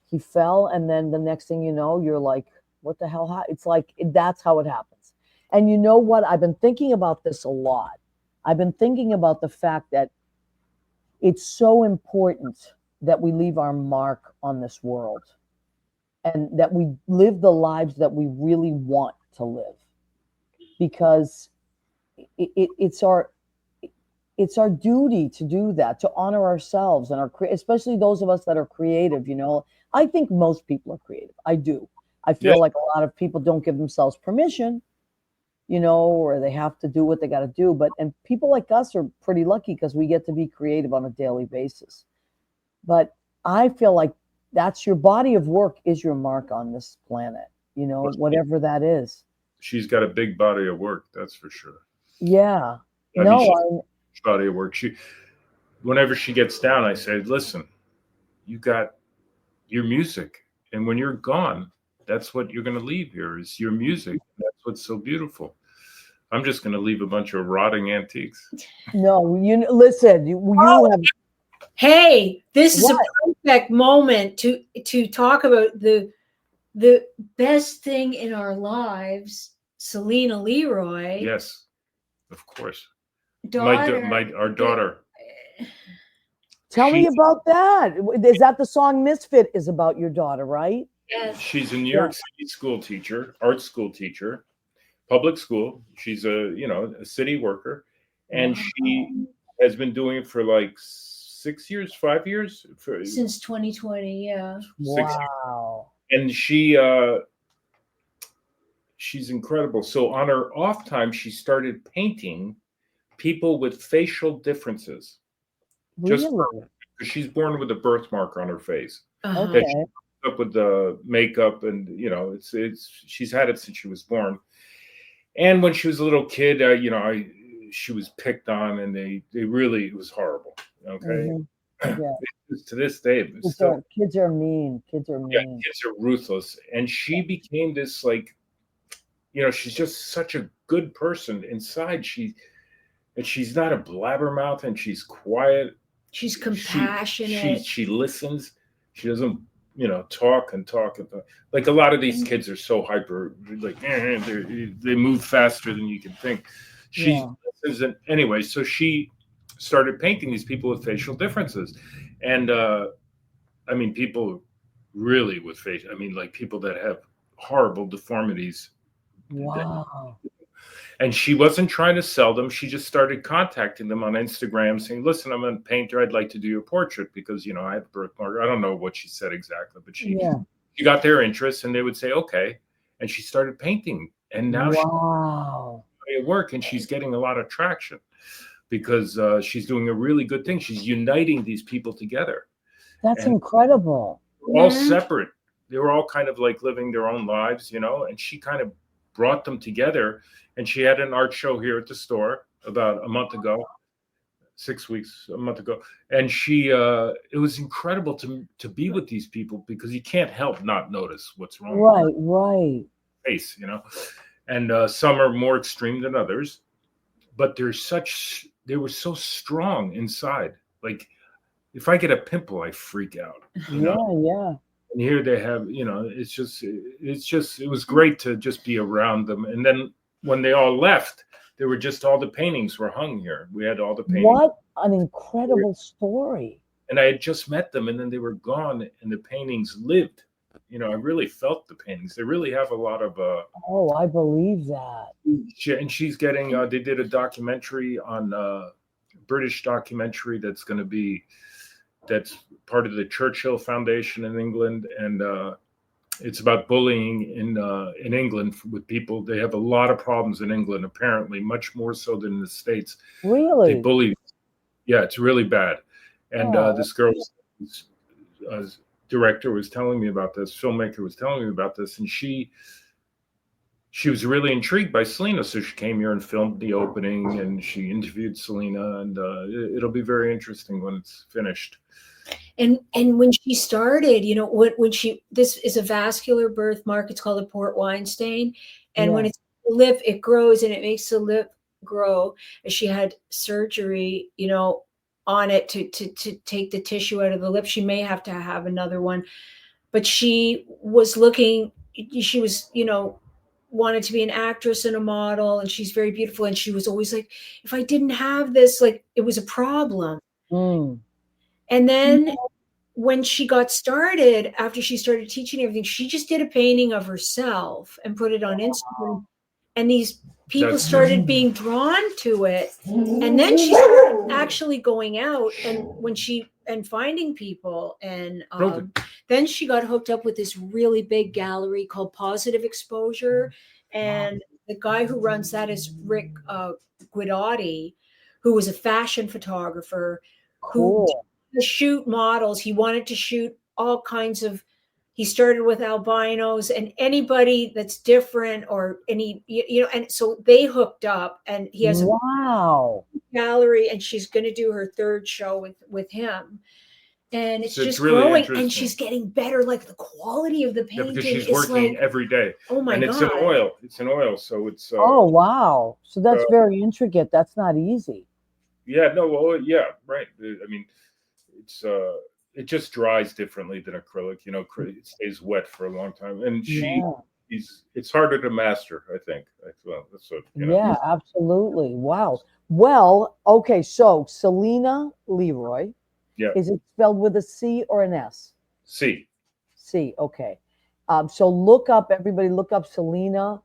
he fell, and then the next thing you know, you're like, what the hell? It's like, that's how it happens. And you know what? I've been thinking about this a lot. I've been thinking about the fact that it's so important that we leave our mark on this world, and that we live the lives that we really want to live, because it's our duty to do that, to honor ourselves and especially those of us that are creative. I think most people are creative. I do. I feel like a lot of people don't give themselves permission, or they have to do what they got to do. And people like us are pretty lucky because we get to be creative on a daily basis. But I feel like that's your body of work is your mark on this planet, whatever that is. She's got a big body of work, that's for sure. Yeah. I mean, body of work. Whenever she gets down, I say, listen, you got your music. And when you're gone, that's what you're going to leave here is your music. That's what's so beautiful. I'm just going to leave a bunch of rotting antiques. No, listen, you have. Hey, this is a perfect moment to talk about the best thing in our lives, Selena Leroy. Yes, of course. Daughter. Our daughter. Tell me about that. Is that the song Misfit is about your daughter, right? Yes. She's a New York City school teacher, art school teacher, public school. She's a city worker. And she has been doing it for like 5 years? Since 2020, yeah. Wow. And she's incredible. So on her off time, she started painting people with facial differences. Really? Just because she's born with a birthmark on her face. Okay. That she up with the makeup, and she's had it since she was born. And when she was a little kid, she was picked on, and they really, it was horrible. Okay. Mm-hmm. Yeah. To this day, kids are mean. Kids are mean. Yeah, kids are ruthless. And she became this she's just such a good person inside. She's not a blabbermouth, and she's quiet. She's compassionate. She listens. She doesn't, talk and talk. Like a lot of these kids are so hyper, they move faster than you can think. She listens. And anyway, so she started painting these people with facial differences. And people really with facial, like people that have horrible deformities. Wow. And she wasn't trying to sell them. She just started contacting them on Instagram saying, listen, I'm a painter. I'd like to do your portrait because, I have a birthmark. I don't know what she said exactly, but she got their interest, and they would say, okay. And she started painting. And now she's at work, and she's getting a lot of traction because she's doing a really good thing. She's uniting these people together. That's incredible. All separate. They were all kind of like living their own lives, and she kind of brought them together. And she had an art show here at the store about a month ago, 6 weeks, a month ago. And it was incredible to be with these people because you can't help not notice what's wrong. Right. Face, and some are more extreme than others, but they were so strong inside. Like if I get a pimple, I freak out. Yeah. And here they have, it was great to just be around them. And then when they all left, there were just all the paintings were hung here. We had all the paintings. What an incredible story. And I had just met them, and then they were gone, and the paintings lived. I really felt the paintings. They really have a lot of... I believe that. And she's getting... they did a documentary on... British documentary that's part of the Churchill Foundation in England, and it's about bullying in England with people. They have a lot of problems in England, apparently, much more so than in the States. Really? They bully. Yeah, it's really bad. And this girl's director was telling me about this, filmmaker was telling me about this, and she was really intrigued by Selena, so she came here and filmed the opening, and she interviewed Selena, and it'll be very interesting when it's finished. And when she started, this is a vascular birthmark. It's called a port wine stain. And when it's lip, it grows and it makes the lip grow. She had surgery, on it to take the tissue out of the lip. She may have to have another one, but she was wanted to be an actress and a model, and she's very beautiful. And she was always like, if I didn't have this, it was a problem. And then when she got started, after she started teaching everything, she just did a painting of herself and put it on Instagram. And these people started being drawn to it. And then she started actually going out and finding people. And then she got hooked up with this really big gallery called Positive Exposure. And the guy who runs that is Rick Guidotti, who was a fashion photographer who Cool. did shoot models. He wanted to shoot all kinds of. He started with albinos and anybody that's different or any and so they hooked up, and he has a Wow. gallery, and she's going to do her third show with him, and it's So it's just really growing, interesting. and she's getting better. Like the quality of the Yeah, painting because she's is working like, every day. oh my And it's god, in oil. It's in oil, so it's Oh, wow. So that's uh, very intricate. That's not easy. yeah, no, well, yeah, right. I mean, it's it just dries differently than acrylic. It stays wet for a long time, and Yeah. it's harder to master, I think. Well, that's what Yeah, absolutely. Wow. Well, okay. So Selena Leroy, Yeah, is it spelled with a C or an S? see, C. Okay. So everybody look up Selena.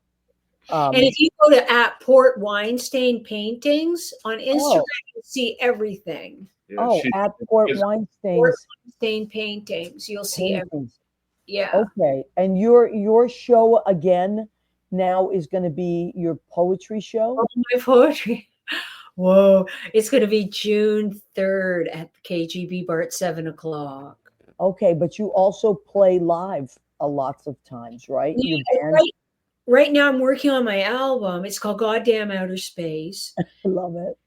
and if you go to at Port Weinstein Paintings on Instagram, Oh, you'll see everything. yeah, she at Port is Port Weinstein's Weinstein Paintings, you'll see paintings. yeah. Okay. And your show again now is going to be your poetry show? Oh, my poetry. Whoa. It's going to be June 3rd at the KGB bar at 7 o'clock. Okay, but you also play live a lots of times, right? Yeah, Your band. right now I'm working on my album. It's called Goddamn Outer Space. I love it.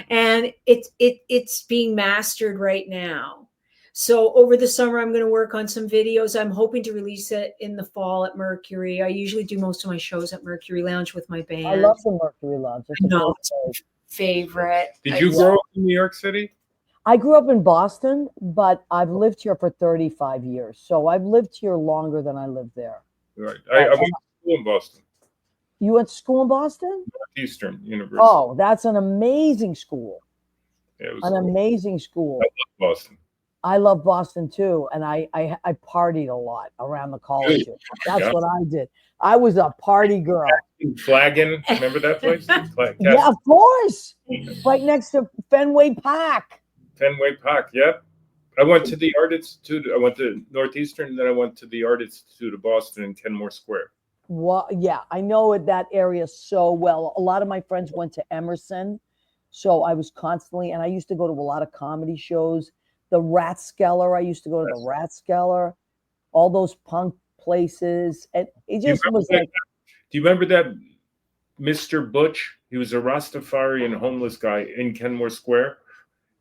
And it's being mastered right now. So over the summer, I'm going to work on some videos. I'm hoping to release it in the fall at Mercury. I usually do most of my shows at Mercury Lounge with my band. I love the Mercury Lounge. It's a No, great it's place. favorite. Did you grow up in New York City? I grew up in Boston, but I've lived here for 35 years. So I've lived here longer than I lived there. Right. I went to school in Boston, You went to school in Boston? Northeastern University. Oh, that's an amazing school. Yeah, it was An cool. amazing school. I love Boston. I love Boston too, and I partied a lot around the colleges. That's Yeah. what I did. I was a party girl. Flagon, remember that place? Yeah, of course. Right next to Fenway Park. Fenway Park, yeah. I went to the Art Institute. I went to Northeastern, then I went to the Art Institute of Boston in Kenmore Square. Well, yeah, I know that area so well. A lot of my friends went to Emerson, so I was constantly, and I used to go to a lot of comedy shows. The Rathskeller, I used to go to the Rathskeller, all those punk places, and it just was like. Do you remember that Mr. Butch? He was a Rastafarian homeless guy in Kenmore Square,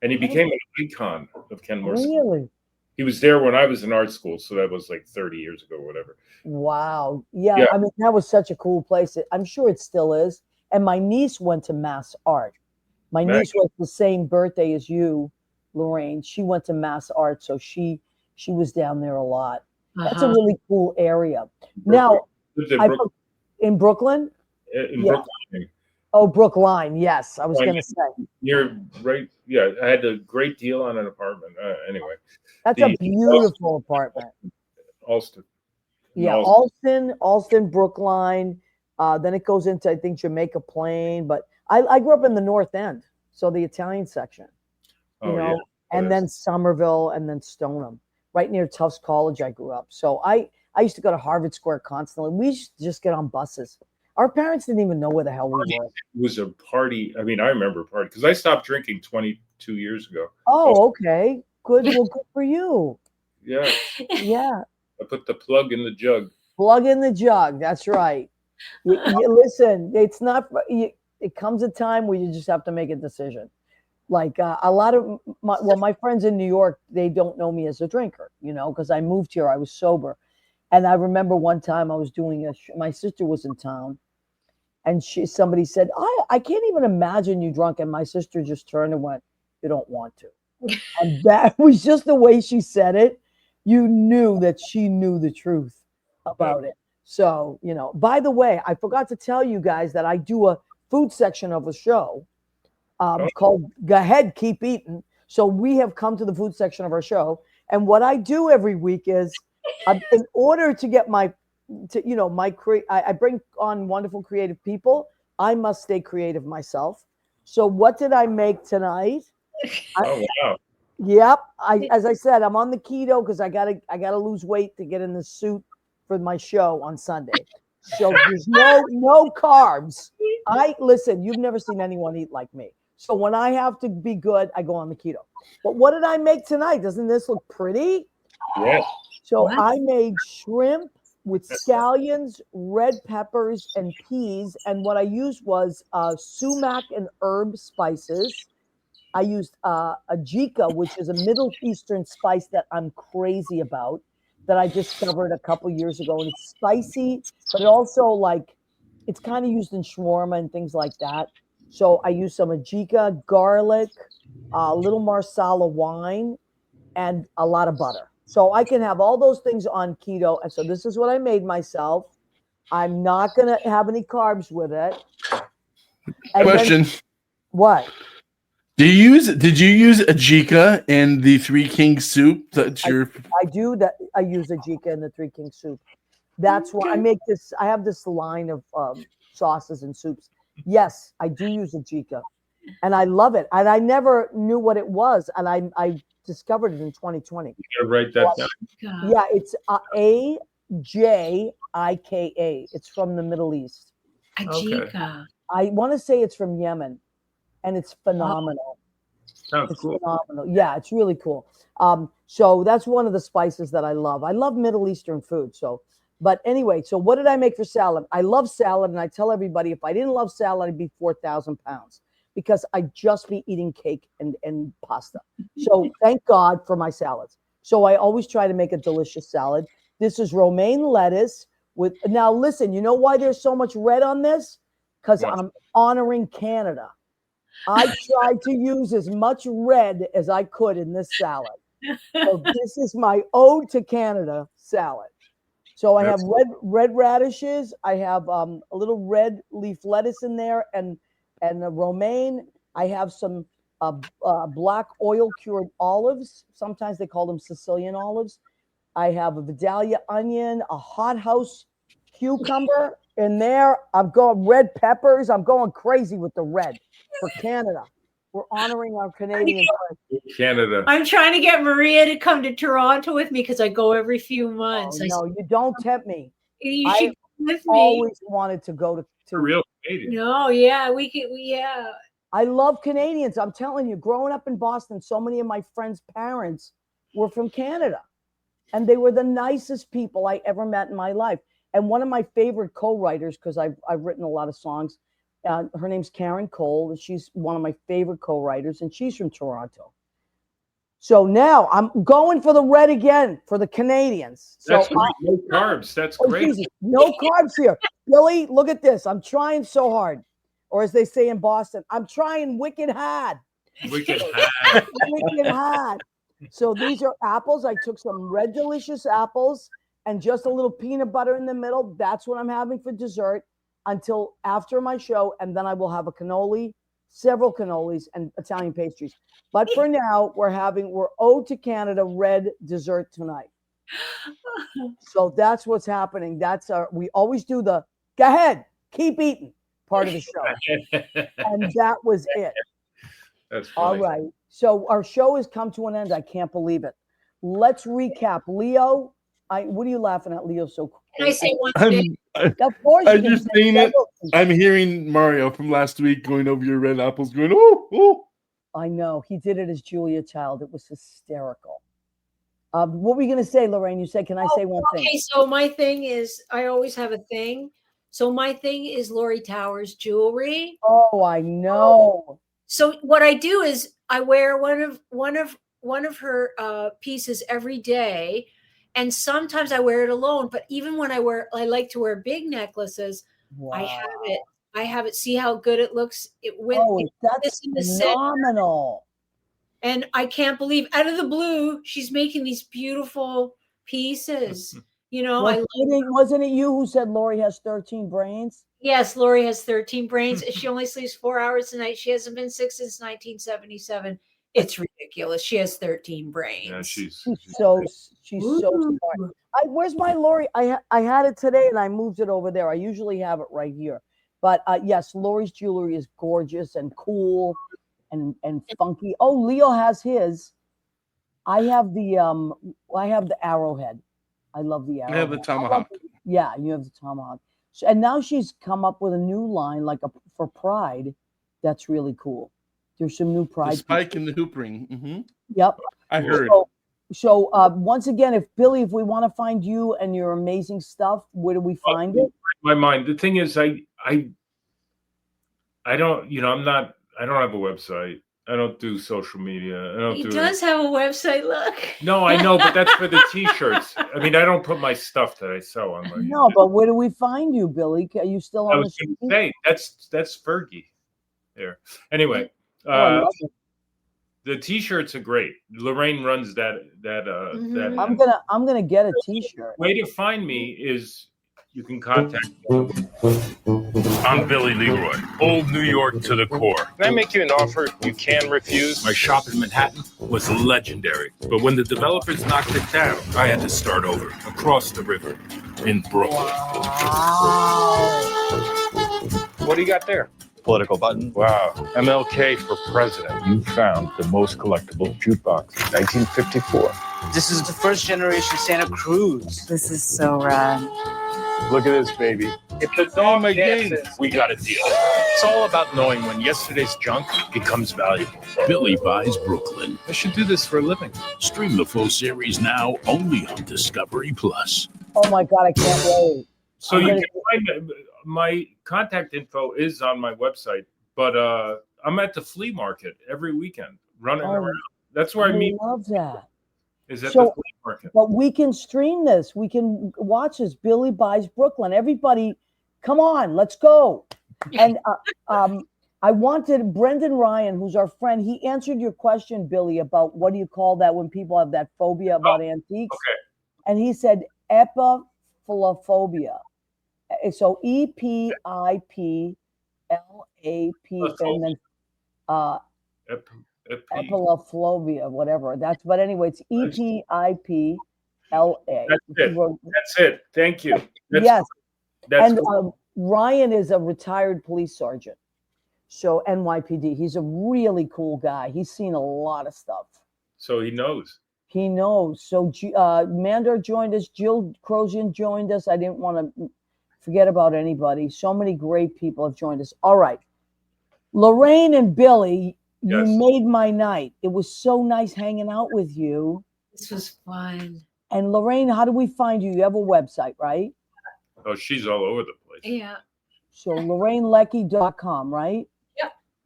and he became an icon of Kenmore Square. Really? He was there when I was in art school, so that was like 30 years ago or whatever. Wow. Yeah, Yeah. I mean, that was such a cool place. I'm sure it still is. And my niece went to Mass Art. My niece was the same birthday as you, Lorraine. She went to Mass Art, so she was down there a lot. That's a really cool area. Now, Lived in in Brooklyn? in Yeah. Brooklyn. Oh, Brookline. Yes, I was going to say. You're right. Yeah, I had a great deal on an apartment. Anyway, That's a beautiful apartment. Alston. Yeah, Alston, Brookline. Then it goes into, I think, Jamaica Plain. But I grew up in the North End, so the Italian section. You know, yeah. and then Somerville, and then Stoneham, right near Tufts College. I grew up, so I used to go to Harvard Square constantly. We used to just get on buses. Our parents didn't even know where the hell we were. It was a party. I mean, I remember a party because I stopped drinking 22 years ago. Oh, okay, good. Well, good for you. Yeah, Yeah, I put the plug in the jug. plug in the jug. That's right. Listen, it's not. It comes a time where you just have to make a decision. Like a lot of my friends in New York, they don't know me as a drinker, because I moved here. I was sober. And I remember one time I was doing my sister was in town, and somebody said, I can't even imagine you drunk. And my sister just turned and went, you don't want to. And that was just the way she said it. You knew that she knew the truth about it. So, by the way, I forgot to tell you guys that I do a food section of a show called Go Ahead, Keep Eating. So we have come to the food section of our show. And what I do every week is, in order to get I bring on wonderful creative people. I must stay creative myself. So what did I make tonight? Oh wow! Yep. As I said, I'm on the keto because I gotta lose weight to get in the suit for my show on Sunday. So there's no carbs. Listen, you've never seen anyone eat like me. So when I have to be good, I go on the keto. But what did I make tonight? Doesn't this look pretty? Yes. So What? I made shrimp with scallions, red peppers, and peas. And what I used was sumac and herb spices. I used ajika, which is a Middle Eastern spice that I'm crazy about, that I discovered a couple years ago. And it's spicy, but it also it's kind of used in shawarma and things like that. So I used some ajika, garlic, a little marsala wine, and a lot of butter. So I can have all those things on keto. And so this is what I made myself. I'm not going to have any carbs with it. And Question. What? Did you use ajika in the Three Kings soup? That's your I do that. I use ajika in the Three Kings soup. That's why I make this. I have this line of sauces and soups. Yes, I do use ajika, and I love it. And I never knew what it was, and I discovered it in 2020. You gotta write that down. God. Yeah, it's Ajika. It's from the Middle East. Ajika. I want to say it's from Yemen, and it's phenomenal. Sounds It's cool. phenomenal. Yeah, it's really cool. So that's one of the spices that I love. I love Middle Eastern food. So, but anyway, so what did I make for salad? I love salad, and I tell everybody if I didn't love salad, I'd be 4,000 pounds because I'd just be eating cake and pasta. So thank God for my salads. So I always try to make a delicious salad. This is romaine lettuce with. Now listen, you know why there's so much red on this? Because Why? I'm honoring Canada. I tried to use as much red as I could in this salad. So this is my ode to Canada salad. So I have red radishes. I have a little red leaf lettuce in there, and a romaine. I have some black oil cured olives. Sometimes they call them Sicilian olives. I have a Vidalia onion, a hothouse cucumber in there. I'm going red peppers. I'm going crazy with the red for Canada. We're honoring our Canadian friends. Canada. I'm trying to get Maria to come to Toronto with me because I go every few Oh, months. no, you don't tempt me. You I should come with me. always wanted to go to Real Canadian. No, yeah, we could. Yeah. I love Canadians. I'm telling you, growing up in Boston, so many of my friends' parents were from Canada, and they were the nicest people I ever met in my life. And one of my favorite co-writers, because I've written a lot of songs, her name's Karen Cole. She's one of my favorite co-writers, and she's from Toronto. So now I'm going for the red again for the Canadians. So That's great. No carbs. That's great. Jesus, no carbs here. Billy, look at this. I'm trying so hard. Or as they say in Boston, I'm trying wicked hard. Wicked high. Wicked hard. So these are apples. I took some red delicious apples and just a little peanut butter in the middle. That's what I'm having for dessert until after my show. And then I will have a cannoli, several cannolis, and Italian pastries. But for now, we're ode to Canada red dessert tonight. So that's what's happening. We always do the go ahead, keep eating part of the show. And that was it. That's All funny. right. So our show has come to an end. I can't believe it. Let's recap. Leo, what are you laughing at, Leo? So cool. Can I say one thing? I'm Of course, I'm you can just say saying it. several things. I'm hearing Mario from last week going over your red apples, going, oh. I know he did it as Julia Child. It was hysterical. What were you going to say, Lorraine? You said, "Can I say one thing?" Okay, so my thing is, I always have a thing. So my thing is Lori Towers jewelry. Oh, I know. So what I do is I wear one of her pieces every day, and sometimes I wear it alone. But even when I like to wear big necklaces. Wow. I have it. See how good it looks with that's this in the center. phenomenal. And I can't believe out of the blue, she's making these beautiful pieces. You know, Wasn't it you who said Lori has 13 brains? Yes, Lori has 13 brains. She only sleeps 4 hours a night. She hasn't been sick since 1977. It's ridiculous. She has 13 brains. Yeah, she's so smart. Where's my Lori? I had it today and I moved it over there. I usually have it right here. But yes, Lori's jewelry is gorgeous and cool and funky. Oh, Leo has his. I have the arrowhead. I love the arrowhead. I have the tomahawk. Yeah, you have the tomahawk. So, and now she's come up with a new line for Pride. That's really cool. There's some new The Pride. spike in the hoop ring. Yep. I heard. So once again, if we want to find you and your amazing stuff, where do we find it? My mind. The thing is, I don't. I don't have a website. I don't do social media. He does have a website. Look. No, I know, but that's for the T-shirts. I mean, I don't put my stuff that I sell on my. No, but where do we find you, Billy? Are you still on I was the going to say that's Fergie. There. Anyway, I love it. the T-shirts are great. Lorraine runs that. I'm gonna get a T-shirt. Way to find me is you can contact me. I'm Billy Leroy, old New York to the core. Can I make you an offer you can refuse? My shop in Manhattan was legendary, but when the developers knocked it down, I had to start over, across the river, in Brooklyn. What do you got there? Political button. Wow. MLK for president. You found the most collectible jukebox. 1954. This is the first generation Santa Cruz. This is so rad. Look at this, baby. If the dog my dances, We got a deal. It's all about knowing when yesterday's junk becomes valuable. Billy Buys Brooklyn. I should do this for a living. Stream the full series now only on Discovery Plus. Oh my God, I can't wait. So you can find my contact info is on my website, but I'm at the flea market every weekend running around. That's where I meet. I love that. Is at So- the flea market. But we can stream this. We can watch this. Billy Buys Brooklyn. Everybody, come on, let's go. And I wanted Brendan Ryan, who's our friend. He answered your question, Billy, about what do you call that when people have that phobia about antiques? Okay. And he said epiphilophobia. So EPIPLAP, and then epiphilophobia, whatever. But anyway, it's EPIPLA. That's it. Thank you. Yes. That's And Ryan is a retired police sergeant. So NYPD. He's a really cool guy. He's seen a lot of stuff. so he knows. He knows. So Mandar joined us. Jill Crozian joined us. I didn't want to forget about anybody. So many great people have joined us. All right. Lorraine and Billy, you Yes. made my night. It was so nice hanging out with you. This was fun. And Lorraine, how do we find you? You have a website, right? Oh, she's all over the place. Yeah. So LorraineLeckie.com, right?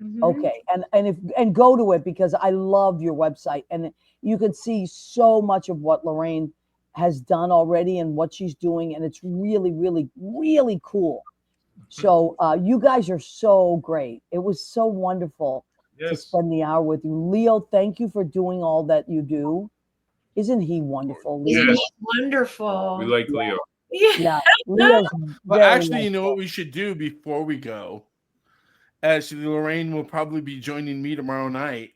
Mhm. Okay. And go to it because I love your website. And you can see so much of what Lorraine has done already and what she's doing. And it's really, really, really cool. So you guys are so great. It was so wonderful to Yes. spend the hour with you. Leo, thank you for doing all that you do. Isn't he wonderful? Leo? Isn't Yes. it wonderful? We like Leo. Yeah. Yeah. Leo's But very actually, you know wonderful. what we should do before we go? Actually, Lorraine will probably be joining me tomorrow night.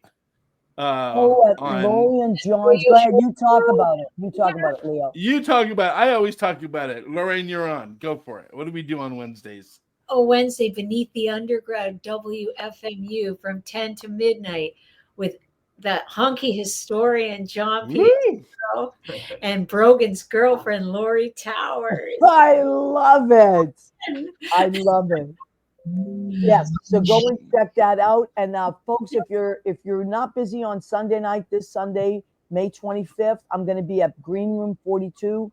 Oh, at on- Lori and John's. Go ahead. You talk about it. You talk about it, Leo. You talk about. I always talk about it. Lorraine, you're on. Go for it. What do we do on Wednesdays? Oh, Wednesday, Beneath the Underground, WFMU from 10 to midnight with that hunky historian, John Pietro, and Brogan's girlfriend, Lori Towers. I love it. I love it. Yes. So go and check that out. And folks, if you're not busy on Sunday night, this Sunday, May 25th, I'm going to be at Green Room 42.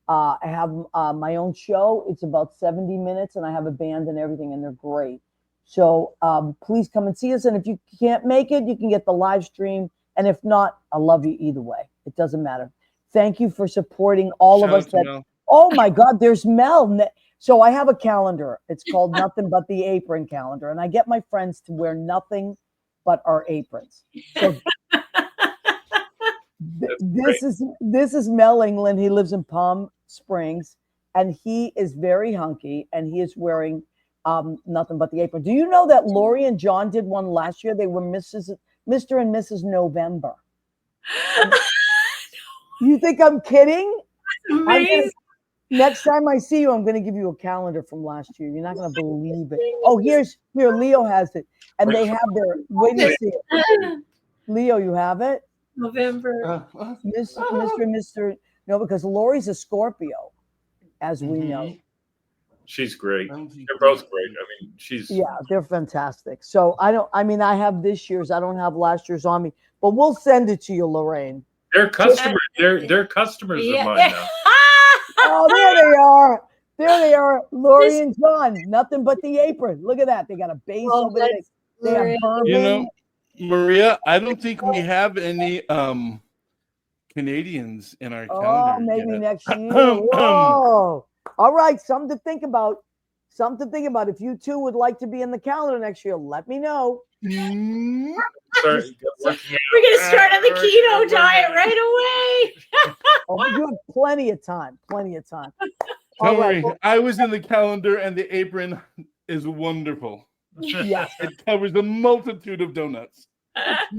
I have my own show. It's about 70 minutes, and I have a band and everything, and they're great. So please come and see us. And if you can't make it, you can get the live stream. And if not, I love you either way. It doesn't matter. Thank you for supporting all of Shout us. out to Mel. Oh my God, there's Mel. So I have a calendar. It's called Nothing But the Apron Calendar. And I get my friends to wear nothing but our aprons. So this is Mel England. He lives in Palm Springs, and he is very hunky, and he is wearing nothing but the apron. Do you know that Lori and John did one last year? They were Mr. and Mrs. November. You think I'm kidding? Amazing. Next time I see you, I'm going to give you a calendar from last year. You're not going to believe it. Oh, here, Leo has it. And they have their, wait to see it. Leo, you have it? November. Mr. No, because Lori's a Scorpio, as we know. She's great. I don't think They're both great. I mean, she's Yeah, they're fantastic. So I mean, I have this year's. I don't have last year's on me, but we'll send it to you, Lorraine. they're customers. They're customers of mine now. Oh, there they are. There they are, Lori and John. Nothing but the apron. Look at that. They got a base Well, over there. that's They have great. bourbon. You know, Maria, I don't think we have any Canadians in our Oh, calendar maybe yet. next year. Whoa. All right, something to think about. Something to think about. If you two would like to be in the calendar next year, let me know. Sorry, We're gonna start on the keto diet right away. Oh, you have plenty of time. Plenty of time. Don't All right. worry, I was in the calendar, and the apron is wonderful. Yes, It covers a multitude of donuts.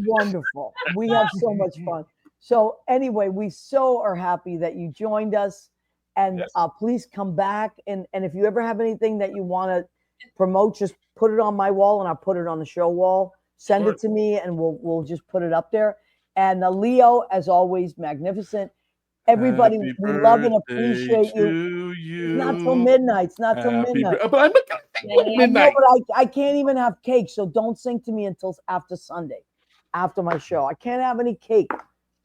wonderful. We have so much fun. So anyway, we so are happy that you joined us, and Yes. please come back. And if you ever have anything that you want to promote, just put it on my wall, and I'll put it on the show wall. Send Sure. it to me, and we'll just put it up there. And Leo, as always, magnificent. Everybody, Happy we love and birthday appreciate you. to you. Not till midnight. It's not till Happy midnight. But I'm not gonna think I know, midnight. but I can't even have cake, so don't sing to me until after Sunday, after my show. I can't have any cake.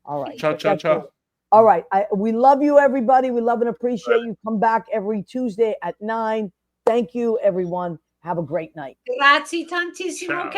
All right. Cha but cha that's cha. it. All right. We love you, everybody. We love and appreciate you. Come back every Tuesday at 9. Thank you, everyone. Have a great night. Grazie tantissimo. Ciao.